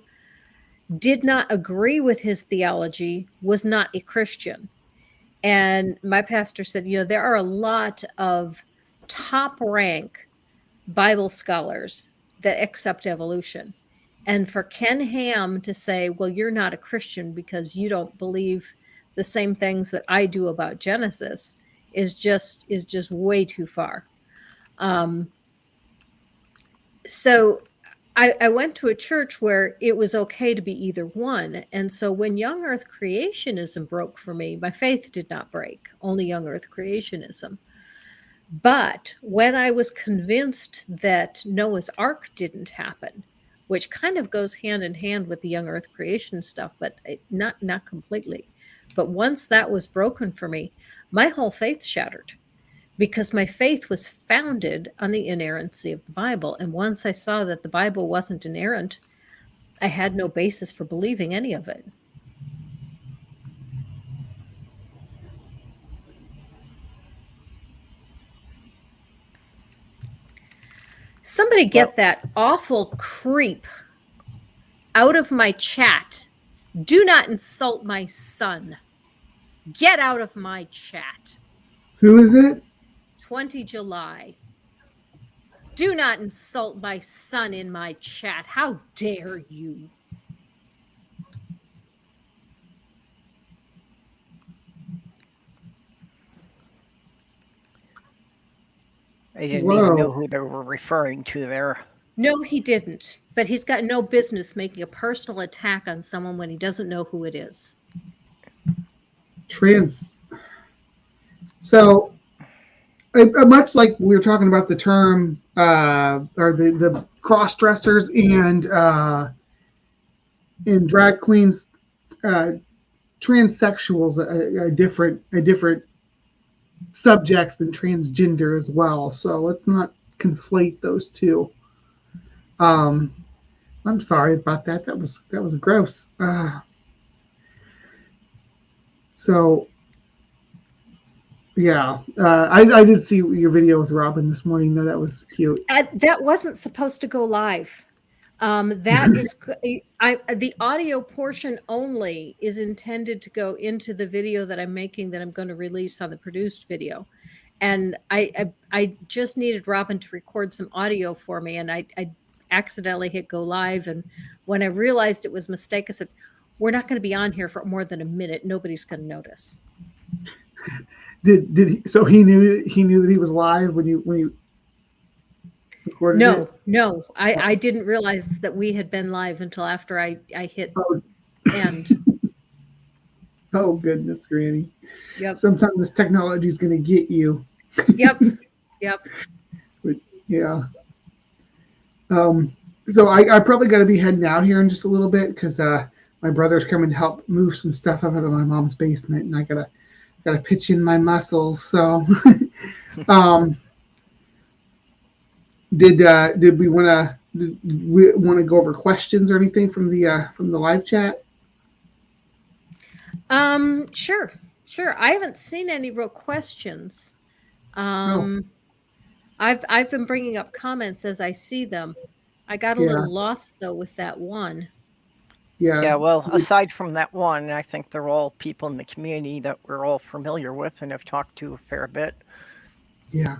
did not agree with his theology was not a Christian. And my pastor said, there are a lot of top rank Bible scholars that accept evolution. And for Ken Ham to say, well, you're not a Christian because you don't believe the same things that I do about Genesis is just way too far. So I went to a church where it was okay to be either one. And so when young Earth creationism broke for me, my faith did not break, only young Earth creationism. But when I was convinced that Noah's Ark didn't happen, which kind of goes hand in hand with the young Earth creation stuff, but not completely. But once that was broken for me, my whole faith shattered, because my faith was founded on the inerrancy of the Bible. And once I saw that the Bible wasn't inerrant, I had no basis for believing any of it. Somebody get that awful creep out of my chat. Do not insult my son. Get out of my chat. Who is it? 20 July. Do not insult my son in my chat. How dare you? I didn't even know who they were referring to there. No, he didn't. But he's got no business making a personal attack on someone when he doesn't know who it is. Trans. So, much like we were talking about the term or the cross dressers and drag queens, transsexuals a different subject than transgender as well. So let's not conflate those two. I'm sorry about that. That was gross. So yeah, I did see your video with Robin this morning. Though that was cute. That wasn't supposed to go live. That is, the audio portion only is intended to go into the video that I'm making that I'm going to release on the produced video. And I just needed Robin to record some audio for me, and I accidentally hit go live. And when I realized it was a mistake, I said, "We're not going to be on here for more than a minute. Nobody's going to notice." Did he, so he knew that he was live when you recorded it? No, I didn't realize that we had been live until after I hit Oh. end. Oh goodness, Granny. Yep. Sometimes this technology is going to get you. Yep. But, yeah. So I probably got to be heading out here in just a little bit because my brother's coming to help move some stuff out of my mom's basement, and I gotta pitch in my muscles. So, did we want to go over questions or anything from the live chat? Sure. I haven't seen any real questions. I've been bringing up comments as I see them. I got a little lost though with that one. Yeah. Well, aside from that one, I think they're all people in the community that we're all familiar with and have talked to a fair bit. Yeah.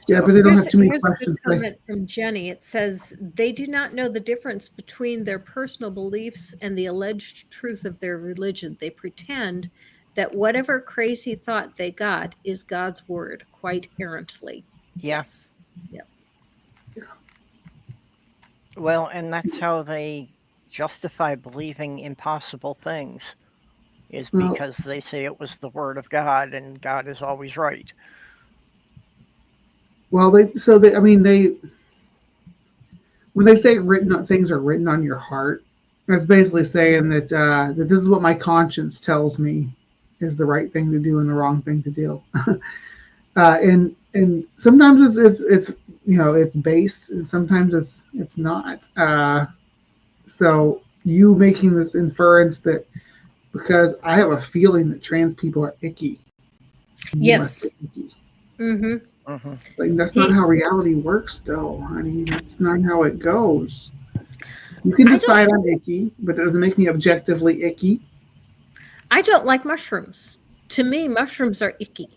Yeah, but they don't have too many Here's questions. a good comment from Jenny. It says, they do not know the difference between their personal beliefs and the alleged truth of their religion. They pretend that whatever crazy thought they got is God's word, quite errantly. Yes. Yep. Well, and that's how they justify believing impossible things, is because they say it was the word of God and God is always right. Well, when they say things are written on your heart, that's basically saying that that this is what my conscience tells me is the right thing to do and the wrong thing to do. And sometimes it's it's based, and sometimes it's not. So you making this inference that because I have a feeling that trans people are icky. Yes. Icky. Mm-hmm. Like, that's not how reality works, though, honey. That's not how it goes. You can decide I'm icky, but that doesn't make me objectively icky. I don't like mushrooms. To me, mushrooms are icky.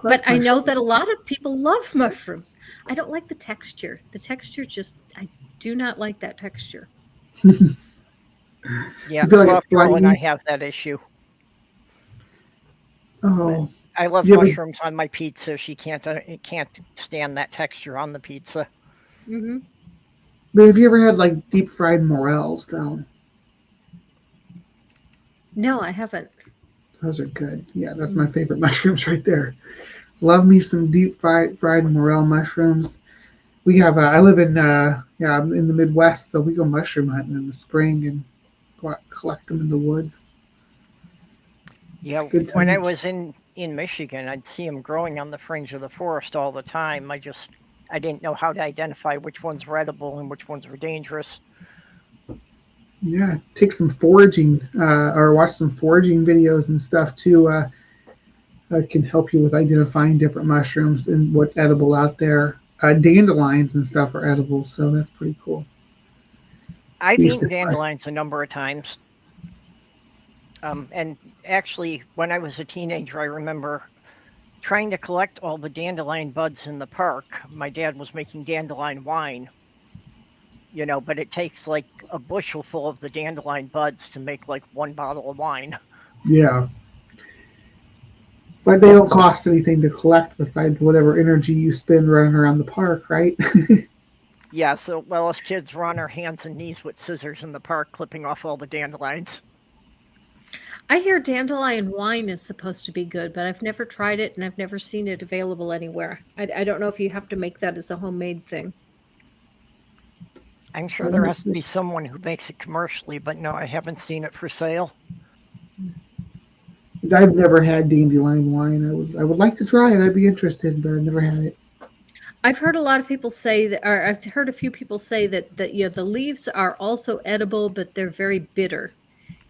But I know that a lot of people love mushrooms. I don't like the texture. The texture I do not like that texture. Yeah, Softball and I have that issue. Oh. But I love mushrooms on my pizza. She can't stand that texture on the pizza. Mm-hmm. But have you ever had like deep fried morels, though? No, I haven't. Those are good. Yeah, that's my favorite mushrooms right there. Love me some deep fried morel mushrooms. We have I live in I'm in the Midwest, so we go mushroom hunting in the spring and go out, collect them in the woods. Yeah, when I was in Michigan, I'd see them growing on the fringe of the forest all the time. I didn't know how to identify which ones were edible and which ones were dangerous. Yeah, take some foraging or watch some foraging videos and stuff too. Can help you with identifying different mushrooms and what's edible out there. Dandelions and stuff are edible, so that's pretty cool. I've eaten dandelions a number of times. And actually, when I was a teenager, I remember trying to collect all the dandelion buds in the park. My dad was making dandelion wine, but it takes like a bushel full of the dandelion buds to make like one bottle of wine. Yeah. But they don't cost anything to collect besides whatever energy you spend running around the park, right? Yeah, so well, us kids were on our hands and knees with scissors in the park, clipping off all the dandelions. I hear dandelion wine is supposed to be good, but I've never tried it and I've never seen it available anywhere. I don't know if you have to make that as a homemade thing. I'm sure there has to be someone who makes it commercially, but no, I haven't seen it for sale. I've never had dandelion wine. I would like to try it. I'd be interested, but I've never had it. I've heard a lot of people say that, or I've heard a few people say that you know, the leaves are also edible, but they're very bitter.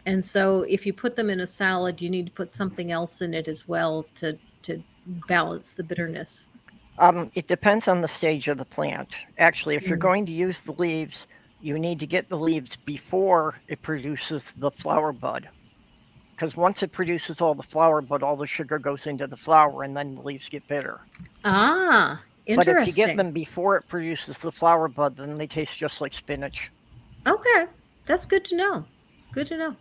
And so if you put them in a salad, you need to put something else in it as well to balance the bitterness. It depends on the stage of the plant. Actually, if you're going to use the leaves, you need to get the leaves before it produces the flower bud. Because once it produces all the flower bud, all the sugar goes into the flower and then the leaves get bitter. Ah, But interesting. if you get them before it produces the flower bud, then they taste just like spinach. Okay, that's good to know. Good to know.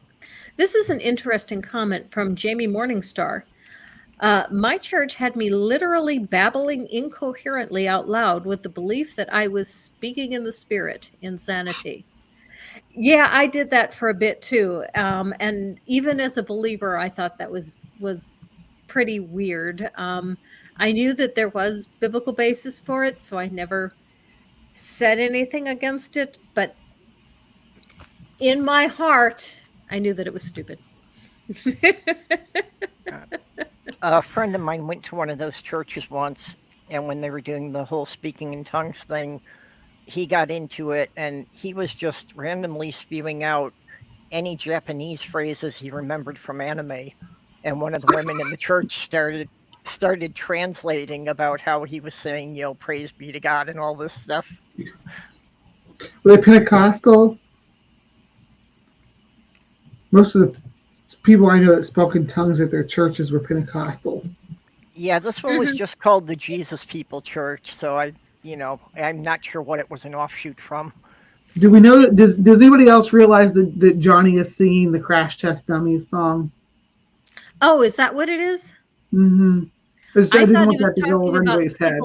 This is an interesting comment from Jamie Morningstar. My church had me literally babbling incoherently out loud with the belief that I was speaking in the spirit. Insanity. Yeah, I did that for a bit too. And even as a believer, I thought that was pretty weird. I knew that there was biblical basis for it, so I never said anything against it, but in my heart, I knew that it was stupid. A friend of mine went to one of those churches once, and when they were doing the whole speaking in tongues thing, he got into it and he was just randomly spewing out any Japanese phrases he remembered from anime. And one of the women in the church started translating about how he was saying, you know, praise be to God and all this stuff. Were they Pentecostal? Most of the people I know that spoke in tongues at their churches were Pentecostal. Yeah, this one was just called the Jesus People Church, so I'm not sure what it was an offshoot from. Do we know that? Does anybody else realize that Johnny is singing the Crash Test Dummies song? Oh, is that what it is? Mm-hmm. I didn't want that to go over anybody's head.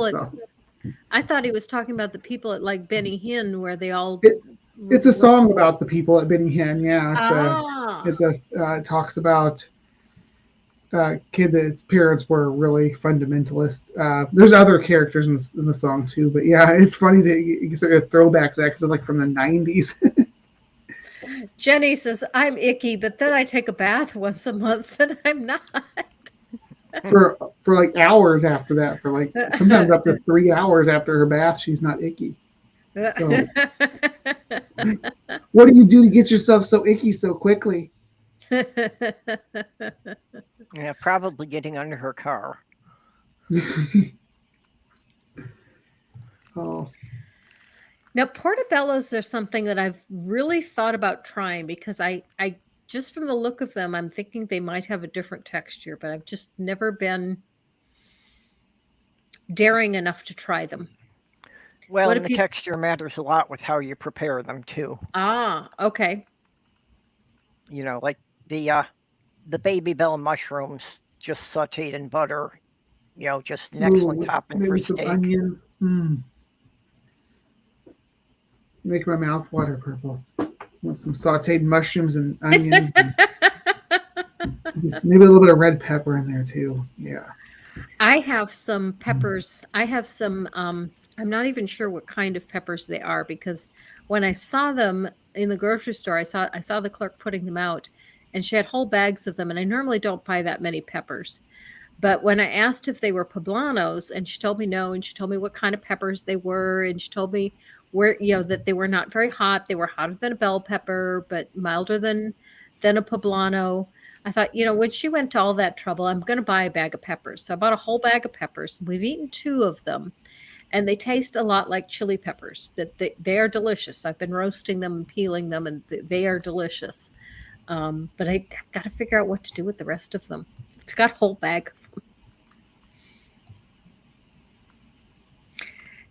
I thought he was talking about the people at like Benny Hinn, where they all. It's a song about the people at Benny Hinn. Yeah, it talks about a kid that its parents were really fundamentalists. There's other characters in the song too, but yeah, it's funny to get a throwback to that because it's like from the 90s. Jenny says, I'm icky, but then I take a bath once a month and I'm not. for like hours after that, for like sometimes up to 3 hours after her bath, she's not icky. So, what do you do to get yourself so icky so quickly? Yeah, probably getting under her car. Oh. Now, portobellos are something that I've really thought about trying because I just from the look of them, I'm thinking they might have a different texture, but I've just never been daring enough to try them. Well, and the texture matters a lot with how you prepare them too. Ah, okay. You know, like the baby bell mushrooms just sauteed in butter. You know, just an excellent topping for steak. Onions. Make my mouth water purple. Want some sauteed mushrooms and onions. And maybe a little bit of red pepper in there too. Yeah. I have some peppers. I have some, I'm not even sure what kind of peppers they are because when I saw them in the grocery store, I saw the clerk putting them out and she had whole bags of them. And I normally don't buy that many peppers. But when I asked if they were poblanos and she told me no, and she told me what kind of peppers they were, and she told me where, you know, that they were not very hot. They were hotter than a bell pepper, but milder than a poblano. I thought, you know, when she went to all that trouble, I'm going to buy a bag of peppers. So I bought a whole bag of peppers. We've eaten 2 of them, and they taste a lot like chili peppers. But they are delicious. I've been roasting them and peeling them, and they are delicious. But I've got to figure out what to do with the rest of them. It's got a whole bag of them.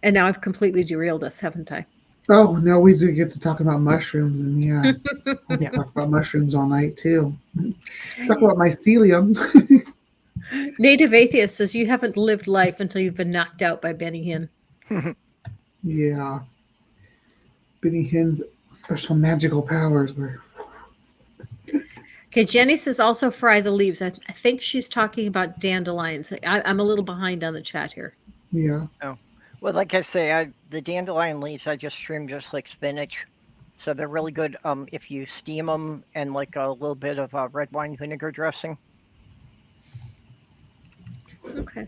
And now I've completely derailed us, haven't I? Oh, no, we do get to talk about mushrooms, and yeah, I can talk about mushrooms all night too. Talk about mycelium. Native Atheist says you haven't lived life until you've been knocked out by Benny Hinn. Yeah. Benny Hinn's special magical powers were. Okay, Jenny says also fry the leaves. I think she's talking about dandelions. I'm a little behind on the chat here. Yeah. Oh, well, like I say, the dandelion leaves I just trim just like spinach, so they're really good. If you steam them and like a little bit of red wine vinegar dressing. Okay.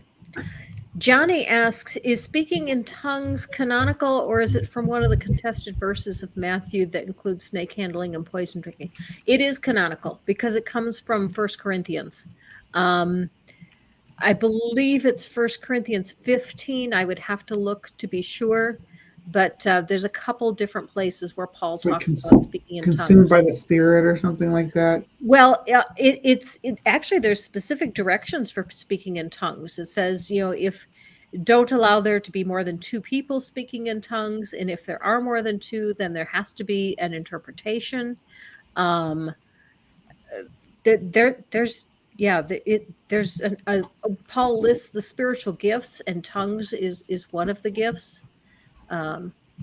Johnny asks, is speaking in tongues canonical, or is it from one of the contested verses of Matthew that includes snake handling and poison drinking? It is canonical because it comes from 1 Corinthians. I believe it's 1 Corinthians 15. I would have to look to be sure, but there's a couple different places where Paul It's like talks about speaking in consumed tongues. by the Spirit or something like that. Well, it's actually there's specific directions for speaking in tongues. It says, if don't allow there to be more than 2 people speaking in tongues, and if there are more than 2, then there has to be an interpretation. There's Paul lists the spiritual gifts, and tongues is one of the gifts.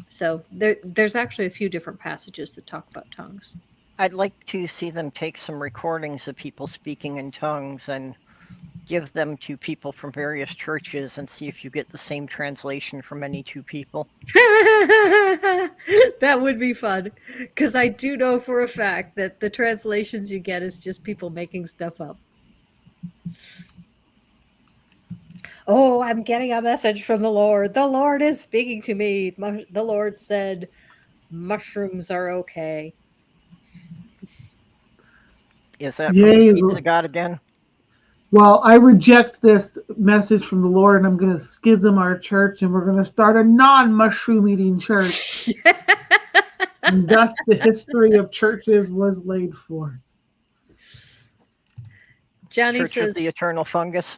So there's actually a few different passages that talk about tongues. I'd like to see them take some recordings of people speaking in tongues and give them to people from various churches and see if you get the same translation from any 2 people. That would be fun, because I do know for a fact that the translations you get is just people making stuff up. Oh, I'm getting a message from the Lord. The Lord is speaking to me. The Lord said, mushrooms are okay. Is that from the Pizza God again? Well, I reject this message from the Lord, and I'm going to schism our church, and we're going to start a non-mushroom eating church. And thus the history of churches was laid forth. Johnny Church says, of the Eternal Fungus.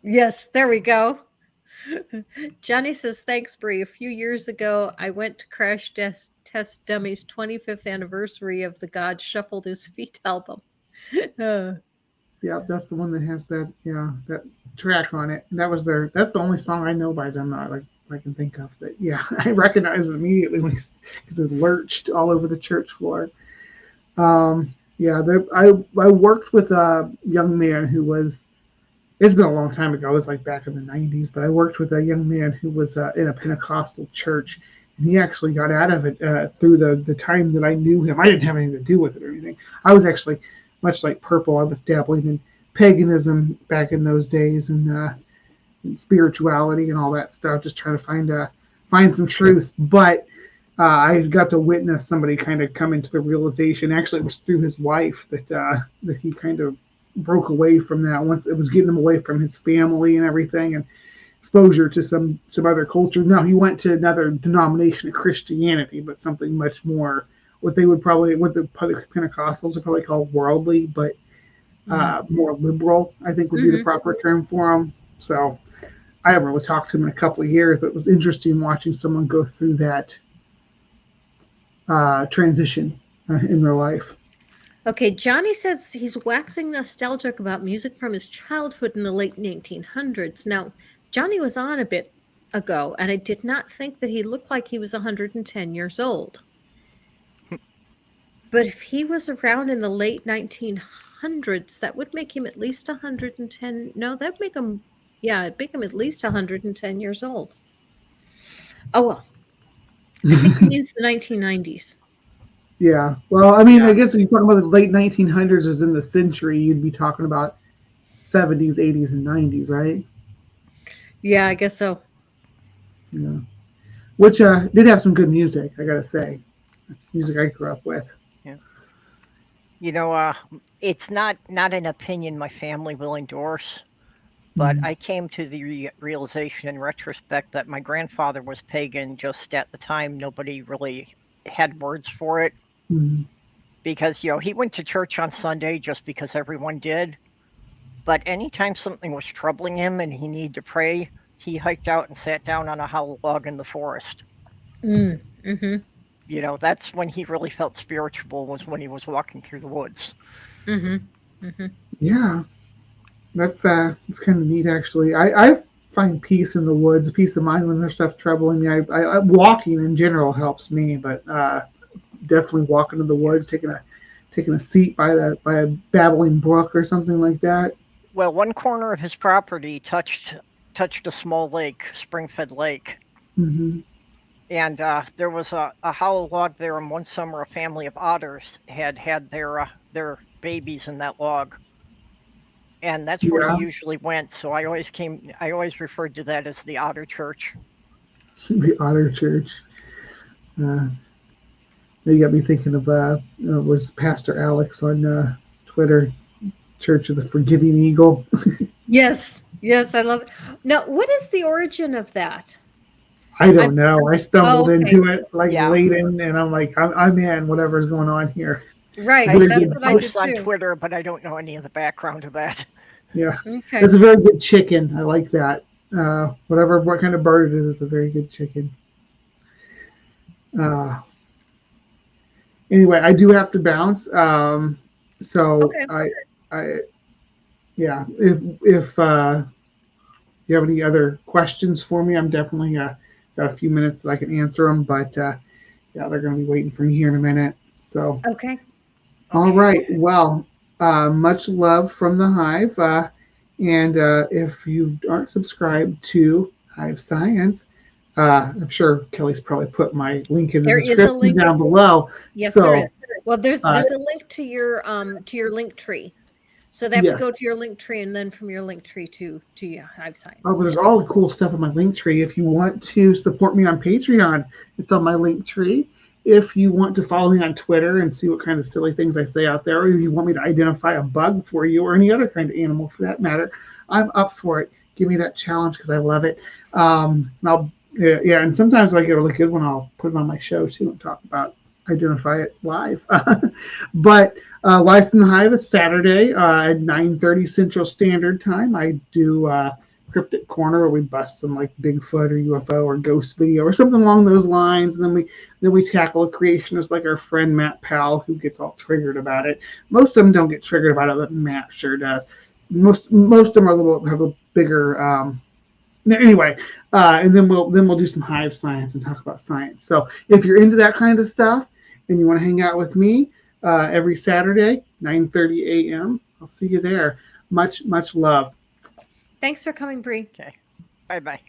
Yes, there we go. Johnny says, thanks, Bree. A few years ago, I went to Crash Test Dummy's 25th anniversary of the God Shuffled His Feet album. Yeah, that's the one that has that track on it. And that's the only song I know by them that I can think of. That I recognize it immediately because it lurched all over the church floor. I worked with a young man who was. It's been a long time ago. It was like back in the 90s, but I worked with a young man who was in a Pentecostal church, and he actually got out of it through the time that I knew him. I didn't have anything to do with it or anything. I was actually, much like Purple, I was dabbling in paganism back in those days and spirituality and all that stuff, just trying to find some truth. But I got to witness somebody kind of come into the realization. Actually, it was through his wife that he kind of broke away from that once it was getting him away from his family and everything and exposure to some other culture. Now he went to another denomination of Christianity, but something much more what the Pentecostals would probably call worldly, but more liberal, I think would be the proper term for them. So I haven't really talked to him in a couple of years, but it was interesting watching someone go through that transition in their life. Okay, Johnny says he's waxing nostalgic about music from his childhood in the late 1900s. Now, Johnny was on a bit ago, and I did not think that he looked like he was 110 years old. But if he was around in the late 1900s, that would make him at least 110. No, that'd make him, it'd make him at least 110 years old. Oh, well. I think he means the 1990s. Yeah. Well, I mean, I guess if you're talking about the late 1900s as in the century, you'd be talking about 70s, 80s, and 90s, right? Yeah, I guess so. Yeah. Which did have some good music, I gotta say. That's music I grew up with. Yeah. It's not an opinion my family will endorse, but I came to the realization in retrospect that my grandfather was pagan. Just at the time, nobody really had words for it. Because he went to church on Sunday just because everyone did, but anytime something was troubling him and he needed to pray, he hiked out and sat down on a hollow log in the forest. That's when he really felt spiritual, was when he was walking through the woods. Yeah, that's kind of neat, actually. I find peace in the woods, peace of mind when there's stuff troubling me. Walking in general helps me, but definitely walking in the woods, taking a seat by a babbling brook or something like that. Well, one corner of his property touched a small lake, spring-fed lake, Hmm. and there was a hollow log there. And one summer, a family of otters had their babies in that log, and that's where he Yeah, usually went. So I always referred to that as the Otter Church. the Otter Church. Uh, you got me thinking of was Pastor Alex on Twitter, Church of the Forgiving Eagle. Yes, yes, I love it. Now, what is the origin of that? I don't know. I Oh, stumbled okay. into it like Yeah. late in, and I'm like, I'm in whatever's going on here. Right, I Very that's see good. the what I did posts on too. Twitter, but I don't know any of the background of that. Yeah, Okay. it's a very good chicken. I like that. What kind of bird it is, it's a very good chicken. Uh, anyway, I do have to bounce. So Okay. I, yeah. If you have any other questions for me, I'm definitely got a few minutes that I can answer them. But yeah, they're going to be waiting for me here in a minute. So, Okay. all Okay. right. Well, much love from the Hive. And if you aren't subscribed to Hive Science, I'm sure Kelly's probably put my link in the There is a description link. down below. Yes, there So, is. Well, there's uh, there's a link to your link tree. So they have to yes. go to your link tree and then from your link tree to your Hive Oh, Science. there's all the cool stuff on my link tree. If you want to support me on Patreon, it's on my link tree. If you want to follow me on Twitter and see what kind of silly things I say out there, or if you want me to identify a bug for you or any other kind of animal for that matter, I'm up for it. Give me that challenge because I love it. Yeah, and sometimes if I get a really good one, I'll put it on my show too and talk about identify it live. But Life in the Hive is Saturday at 9:30 Central Standard Time. I do Cryptic Corner where we bust some like Bigfoot or UFO or ghost video or something along those lines, and then we tackle a creationist like our friend Matt Powell who gets all triggered about it. Most of them don't get triggered about it, but Matt sure does. Most of them are have a bigger. Anyway, and then we'll do some Hive Science and talk about science. So if you're into that kind of stuff and you want to hang out with me every Saturday, 9:30 a.m., I'll see you there. Much love. Thanks for coming, Bree. Okay. Bye-bye.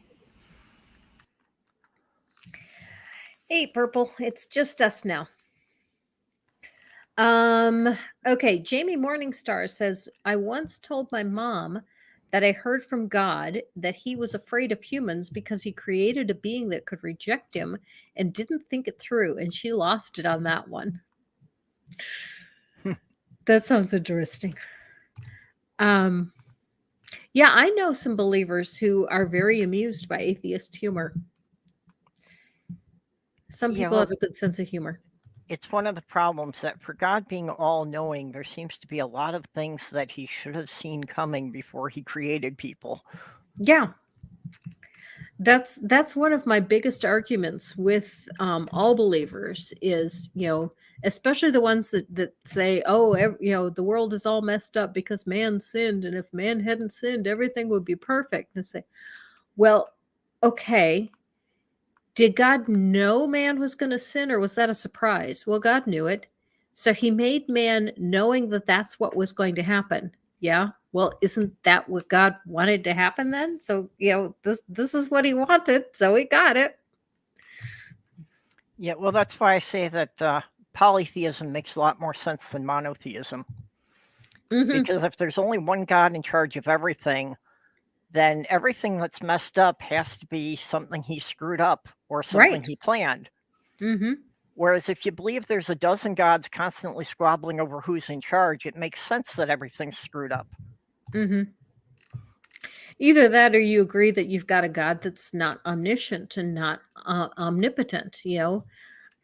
Hey, Purple. It's just us now. Okay, Jamie Morningstar says, I once told my mom that I heard from God that he was afraid of humans because he created a being that could reject him and didn't think it through, and she lost it on that one. That sounds interesting. Yeah, I know some believers who are very amused by atheist humor. Some Yeah, people well, have a good sense of humor. it's one of the problems that for God being all-knowing, there seems to be a lot of things that he should have seen coming before he created people. Yeah. That's one of my biggest arguments with all believers is, especially the ones that say, oh, the world is all messed up because man sinned, and if man hadn't sinned, everything would be perfect. And I say, well, okay, did God know man was going to sin, or was that a surprise? Well, God knew it. So he made man knowing that that's what was going to happen. Yeah. Well, isn't that what God wanted to happen then? So, this is what he wanted. So he got it. Yeah, well, that's why I say that polytheism makes a lot more sense than monotheism. Mhm. Because if there's only one God in charge of everything, then everything that's messed up has to be something he screwed up or something Right. he planned. Mhm. Whereas if you believe there's a dozen gods constantly squabbling over who's in charge, it makes sense that everything's screwed up. Mhm. Either that or you agree that you've got a God that's not omniscient and not omnipotent,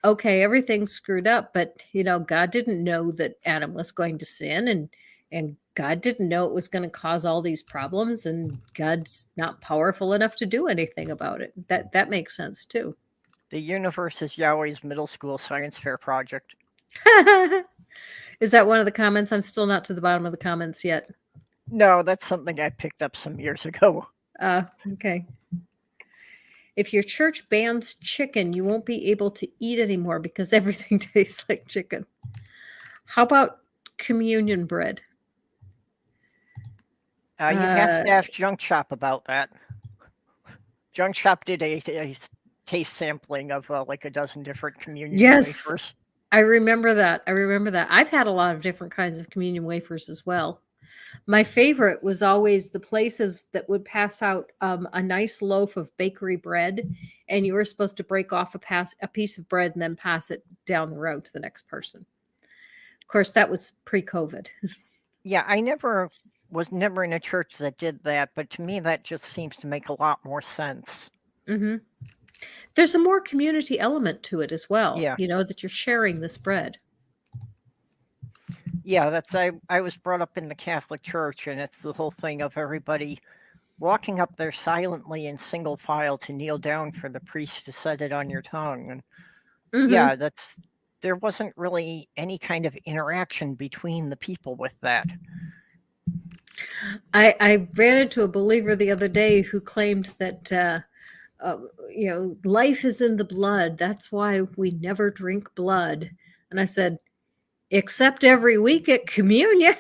okay, everything's screwed up, but God didn't know that Adam was going to sin, and God didn't know it was going to cause all these problems, and God's not powerful enough to do anything about it. That makes sense too. The universe is Yahweh's middle school science fair project. Is that one of the comments? I'm still not to the bottom of the comments yet. No, that's something I picked up some years ago. Okay. If your church bans chicken, you won't be able to eat anymore because everything tastes like chicken. How about communion bread? You'd have to ask Junk Shop about that. Junk Shop did a taste sampling of like a dozen different communion Yes, wafers. I remember that. I've had a lot of different kinds of communion wafers as well. My favorite was always the places that would pass out a nice loaf of bakery bread, and you were supposed to break off a piece of bread and then pass it down the road to the next person. Of course, that was pre-COVID. Yeah, I was never in a church that did that, but to me that just seems to make a lot more sense. Mm-hmm. There's a more community element to it as well. Yeah. You know, that you're sharing this bread. Yeah, I was brought up in the Catholic Church, and it's the whole thing of everybody walking up there silently in single file to kneel down for the priest to set it on your tongue. And Mm-hmm. yeah, there wasn't really any kind of interaction between the people with that. I ran into a believer the other day who claimed that life is in the blood. That's why we never drink blood. And I said, except every week at communion.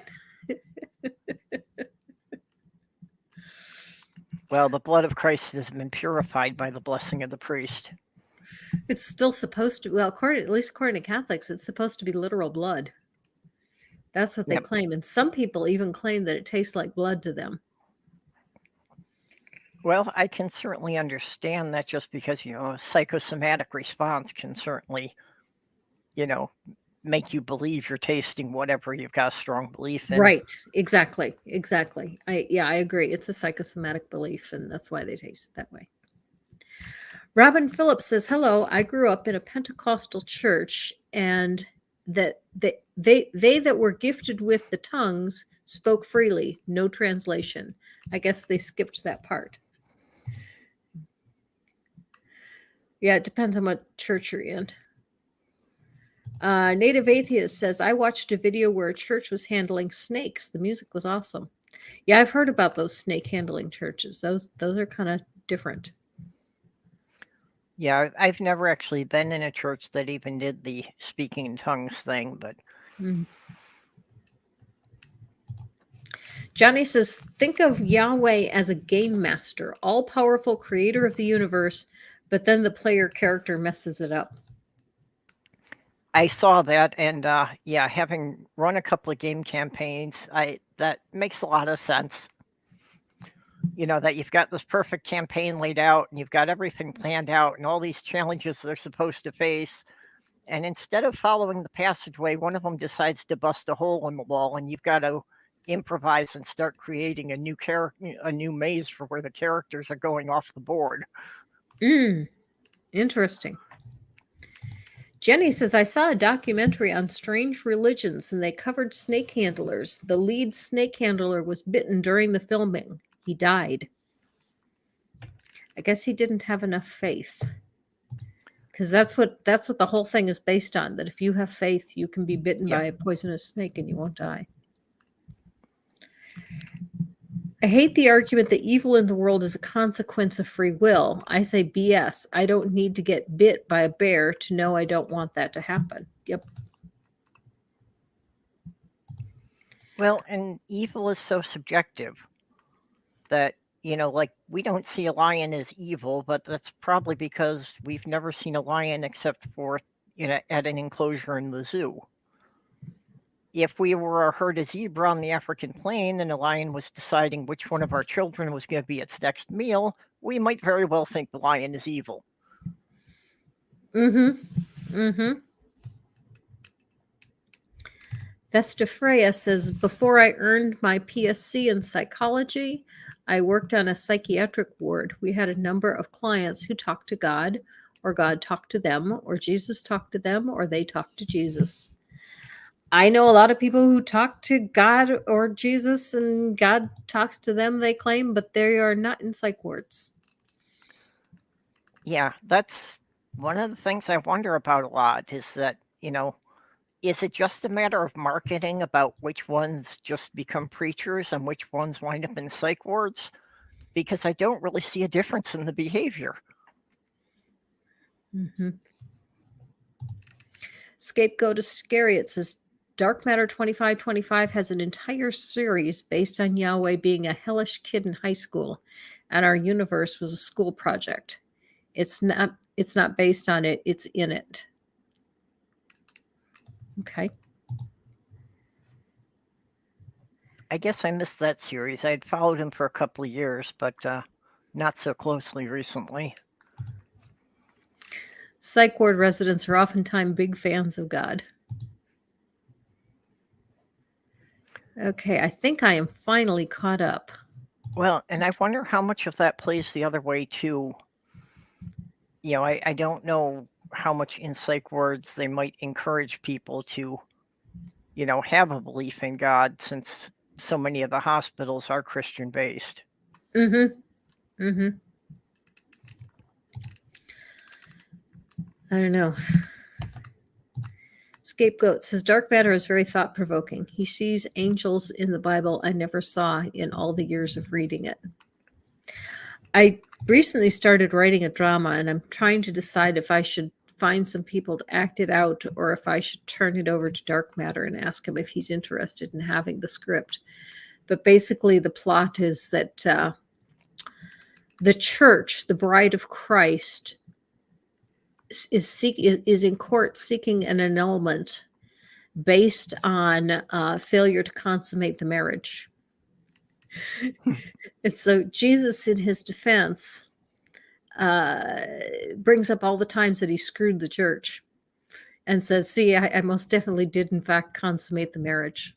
Well, the blood of Christ has been purified by the blessing of the priest. It's still supposed to, well, at least according to Catholics, it's supposed to be literal blood. That's what they claim. And some people even claim that it tastes like blood to them. Well, I can certainly understand that, just because, a psychosomatic response can certainly, make you believe you're tasting whatever you've got a strong belief in. Right. Exactly. I agree. It's a psychosomatic belief, and that's why they taste it that way. Robin Phillips says, hello, I grew up in a Pentecostal church, and that they that were gifted with the tongues spoke freely, no translation. I guess they skipped that part. Yeah, it depends on what church you're in. Native Atheist says, I watched a video where a church was handling snakes. The music was awesome. Yeah, I've heard about those snake handling churches. Those are kind of different. Yeah, I've never actually been in a church that even did the speaking in tongues thing, but... Johnny says, think of Yahweh as a game master, all-powerful creator of the universe, but then the player character messes it up. I saw that, and having run a couple of game campaigns, that makes a lot of sense. That you've got this perfect campaign laid out, and you've got everything planned out, and all these challenges they're supposed to face. And instead of following the passageway, one of them decides to bust a hole in the wall, and you've got to improvise and start creating a new maze for where the characters are going off the board. Interesting. Jenny says, I saw a documentary on strange religions, and they covered snake handlers. The lead snake handler was bitten during the filming. He died. I guess he didn't have enough faith. Because that's what the whole thing is based on, that if you have faith, you can be bitten by a poisonous snake and you won't die. I hate the argument that evil in the world is a consequence of free will. I say BS. I don't need to get bit by a bear to know I don't want that to happen. Yep. Well, and evil is so subjective that, like, we don't see a lion as evil, but that's probably because we've never seen a lion except for, at an enclosure in the zoo. If we were a herd of zebra on the African plain and a lion was deciding which one of our children was going to be its next meal, we might very well think the lion is evil. Vesta Freya says, before I earned my PSC in psychology, I worked on a psychiatric ward. We had a number of clients who talked to God, or God talked to them, or Jesus talked to them, or they talked to Jesus. I know a lot of people who talk to God or Jesus, and God talks to them, they claim, but they are not in psych wards. Yeah, that's one of the things I wonder about a lot, is that, is it just a matter of marketing about which ones just become preachers and which ones wind up in psych wards? because I don't really see a difference in the behavior. Mm-hmm. Scapegoat is scary. It says Dark Matter 2525 has an entire series based on Yahweh being a hellish kid in high school, and our universe was a school project. It's not based on it, it's in it. Okay. I guess I missed that series. I had followed him for a couple of years, but not so closely recently. Psych ward residents are oftentimes big fans of God. Okay, I think I am finally caught up. Well, and I wonder how much of that plays the other way too. You know, I don't know how much in psych wards they might encourage people to, you know, have a belief in God, since so many of the hospitals are Christian based. Mm-hmm. Mm-hmm. I don't know. Scapegoat says Dark Matter is very thought provoking. He sees angels in the Bible I never saw in all the years of reading it. I recently started writing a drama, and I'm trying to decide if I should find some people to act it out or if I should turn it over to Dark Matter and ask him if he's interested in having the script. But basically, the plot is that the church, the bride of Christ, is in court seeking an annulment based on failure to consummate the marriage. And so Jesus, in his defense, brings up all the times that he screwed the church and says, see, I most definitely did, in fact, consummate the marriage.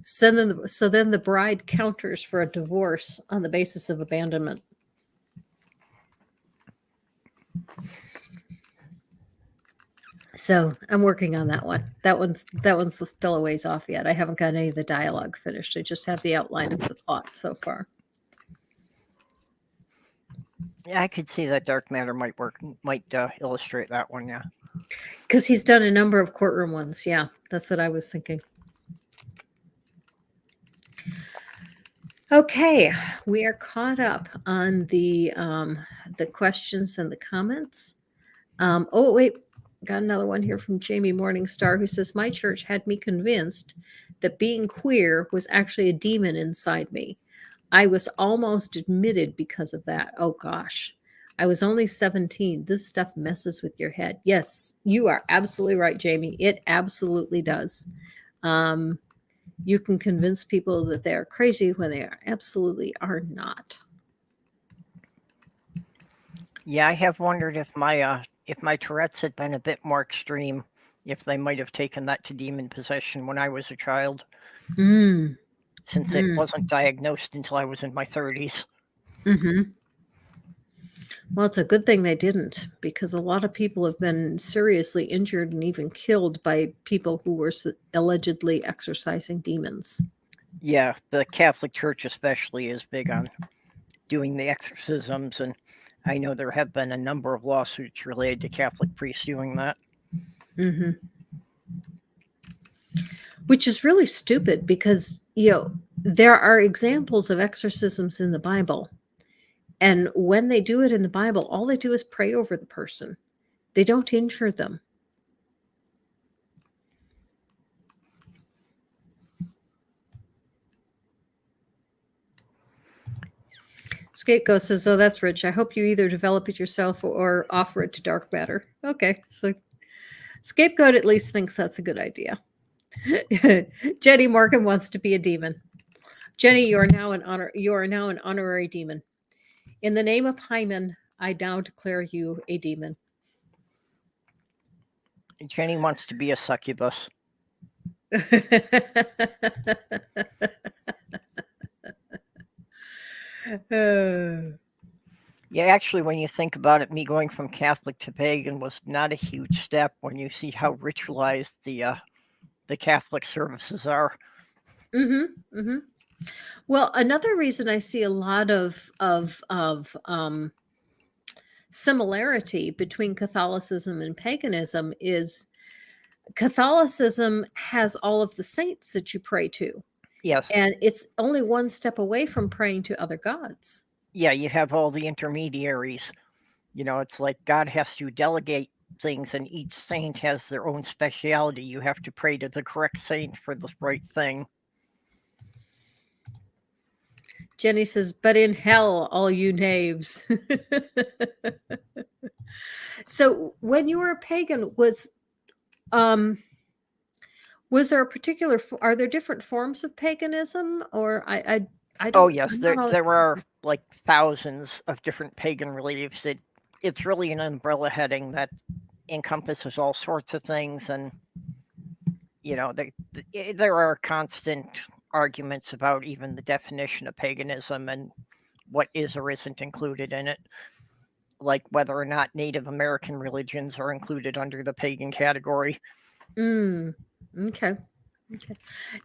So then the bride counters for a divorce on the basis of abandonment. So I'm working on that one. That one's still a ways off yet. I haven't got any of the dialogue finished. I just have the outline of the plot so far. Yeah, I could see that Dark Matter might illustrate that one. Yeah, because he's done a number of courtroom ones. Yeah, that's what I was thinking. Okay, we are caught up on the questions and the comments. Oh wait, got another one here from Jamie Morningstar, who says my church had me convinced that being queer was actually a demon inside me. I was almost admitted because of that. Oh gosh, I was only 17. This stuff messes with your head. Yes, you are absolutely right, Jamie. It absolutely does. You can convince people that they are crazy when they absolutely are not. Yeah, I have wondered if my Tourette's had been a bit more extreme, if they might have taken that to demon possession when I was a child, since it wasn't diagnosed until I was in my 30s. Mm-hmm. Well, it's a good thing they didn't, because a lot of people have been seriously injured and even killed by people who were allegedly exorcising demons. Yeah, the Catholic Church especially is big on doing the exorcisms, and I know there have been a number of lawsuits related to Catholic priests doing that. Mm-hmm. Which is really stupid, because, you know, there are examples of exorcisms in the Bible. And when they do it in the Bible, all they do is pray over the person. They don't injure them. Scapegoat says, oh, that's rich. I hope you either develop it yourself or offer it to Dark Matter. Okay, so Scapegoat at least thinks that's a good idea. Jenny Morgan wants to be a demon. Jenny, you are now an honorary demon. In the name of Hyman, I now declare you a demon. Jenny wants to be a succubus. Yeah, actually, when you think about it, me going from Catholic to pagan was not a huge step when you see how ritualized the Catholic services are. Mm-hmm. Mm-hmm. Well, another reason I see a lot of similarity between Catholicism and paganism is Catholicism has all of the saints that you pray to. Yes. And it's only one step away from praying to other gods. Yeah, you have all the intermediaries. It's like God has to delegate things, and each saint has their own speciality. You have to pray to the correct saint for the right thing. Jenny says, but in hell, all you knaves. So when you were a pagan, was there a particular, are there different forms of paganism, or I Oh don't yes, know how. there are like thousands of different pagan beliefs. It's really an umbrella heading that encompasses all sorts of things, and there are constant arguments about even the definition of paganism and what is or isn't included in it, like whether or not Native American religions are included under the pagan category. Okay.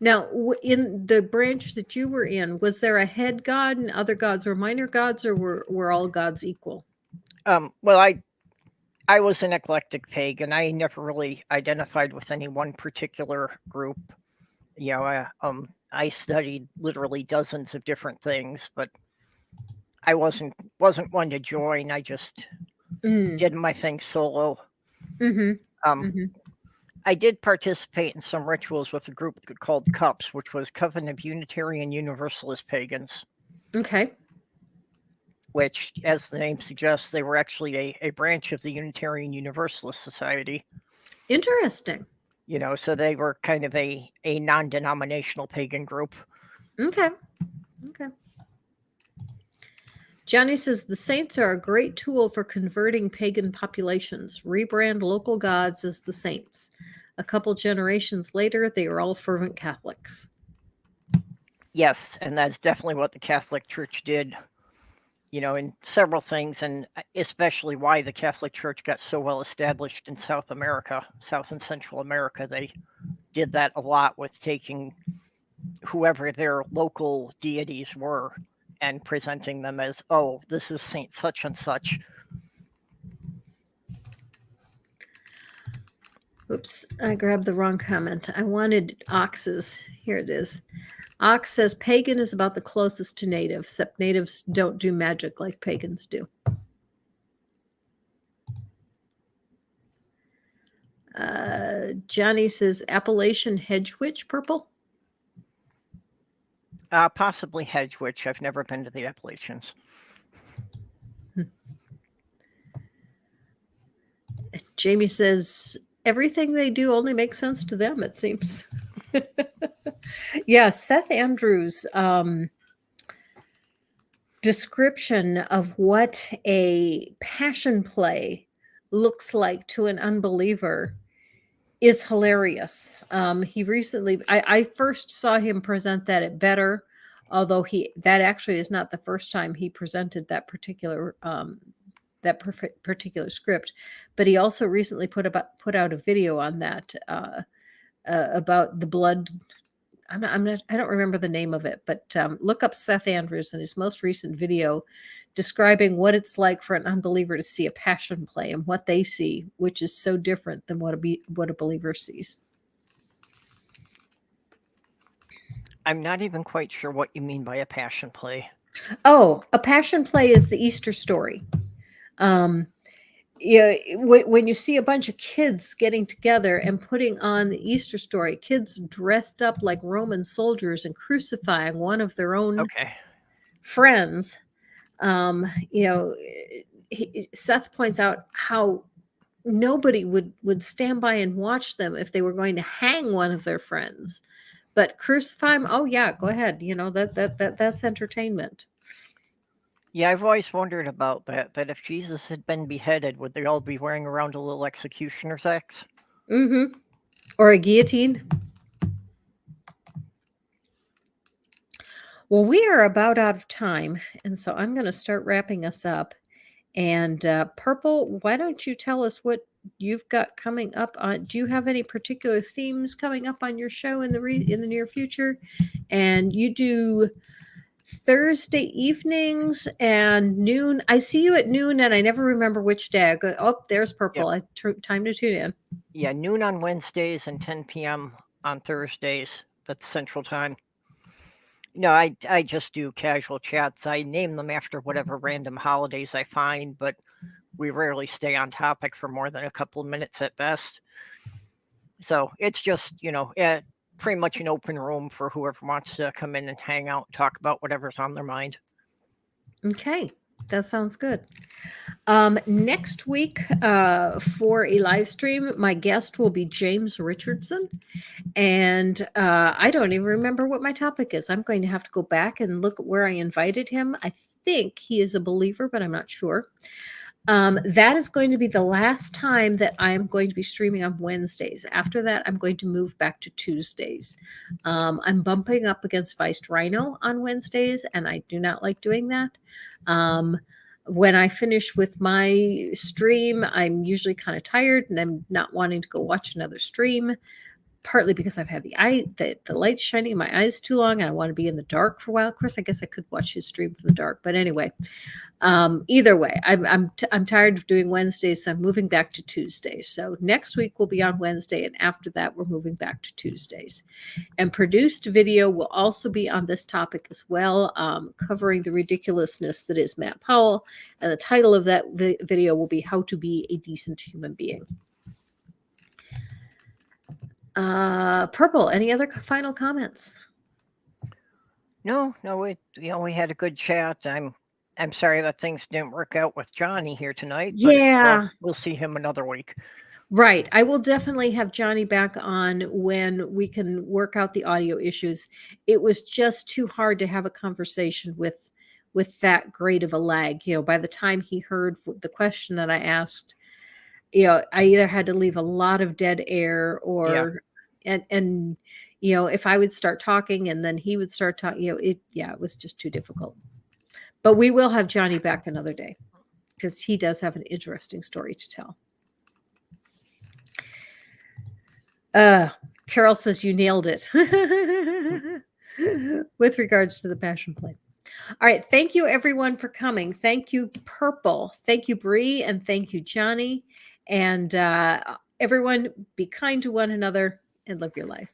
Now, in the branch that you were in, was there a head god and other gods were minor gods, or were all gods equal? Well, I was an eclectic pagan. I never really identified with any one particular group. I studied literally dozens of different things, but I wasn't one to join. I just did my thing solo. I did participate in some rituals with a group called CUPS, which was Coven of Unitarian Universalist Pagans. Okay. Which, as the name suggests, they were actually a branch of the Unitarian Universalist Society. Interesting. So they were kind of a non-denominational pagan group. Okay. Johnny says the saints are a great tool for converting pagan populations. Rebrand local gods as the saints. A couple generations later, they are all fervent Catholics. Yes, and that's definitely what the Catholic Church did, in several things, and especially why the Catholic Church got so well established in South America, South and Central America. They did that a lot with taking whoever their local deities were and presenting them as, oh, this is Saint such and such. Oops, I grabbed the wrong comment. I wanted Ox's. Here it is. Ox says pagan is about the closest to native, except natives don't do magic like pagans do. Johnny says Appalachian hedge witch purple. Possibly hedge witch. I've never been to the Appalachians. Jamie says everything they do only makes sense to them, it seems. Yeah, Seth Andrews' description of what a passion play looks like to an unbeliever is hilarious. He recently, I first saw him present that at Better, although that actually is not the first time he presented that particular particular script, but he also recently put out a video on that about the blood. I don't remember the name of it, but look up Seth Andrews in his most recent video describing what it's like for an unbeliever to see a passion play and what they see, which is so different than what a believer sees. I'm not even quite sure what you mean by a passion play. Oh, a passion play is the Easter story. Yeah, when you see a bunch of kids getting together and putting on the Easter story, kids dressed up like Roman soldiers and crucifying one of their own friends, Seth points out how nobody would stand by and watch them if they were going to hang one of their friends, but crucify them. Oh yeah, go ahead. That's entertainment. Yeah, I've always wondered about that if Jesus had been beheaded, would they all be wearing around a little executioner's axe? Mm-hmm. Or a guillotine. Well, we are about out of time, and so I'm going to start wrapping us up. And Purple, why don't you tell us what you've got coming up on? Do you have any particular themes coming up on your show in the near future? And you do Thursday evenings and noon. I see you at noon, and I never remember which day. There's Purple. Yep. Time to tune in. Yeah, noon on Wednesdays and 10 p.m. on Thursdays. That's Central Time. No, I just do casual chats. I name them after whatever random holidays I find, but we rarely stay on topic for more than a couple of minutes at best. So it's just, pretty much an open room for whoever wants to come in and hang out and talk about whatever's on their mind. Okay, that sounds good. Next week for a live stream, my guest will be James Richardson. And I don't even remember what my topic is. I'm going to have to go back and look at where I invited him. I think he is a believer, but I'm not sure. That is going to be the last time that I'm going to be streaming on Wednesdays. After that, I'm going to move back to Tuesdays. I'm bumping up against Vice Rhino on Wednesdays, and I do not like doing that. When I finish with my stream, I'm usually kind of tired and I'm not wanting to go watch another stream, partly because I've had the lights shining in my eyes too long and I want to be in the dark for a while. Of course, I guess I could watch his stream from the dark, but anyway, either way, I'm tired of doing Wednesdays, so I'm moving back to Tuesdays. So next week we'll be on Wednesday, and after that we're moving back to Tuesdays. And produced video will also be on this topic as well, covering the ridiculousness that is Matt Powell. And the title of that video will be How to Be a Decent Human Being. Purple, any other final comments? No, we had a good chat. I'm sorry that things didn't work out with Johnny here tonight. But, Yeah. we'll see him another week. Right. I will definitely have Johnny back on when we can work out the audio issues. It was just too hard to have a conversation with that great of a lag. By the time he heard the question that I asked, I either had to leave a lot of dead air or and if I would start talking and then he would start talking, it was just too difficult. But we will have Johnny back another day because he does have an interesting story to tell. Carol says you nailed it with regards to the passion play. All right. Thank you everyone for coming. Thank you, Purple. Thank you, Bree. And thank you, Johnny. And everyone be kind to one another and live your life.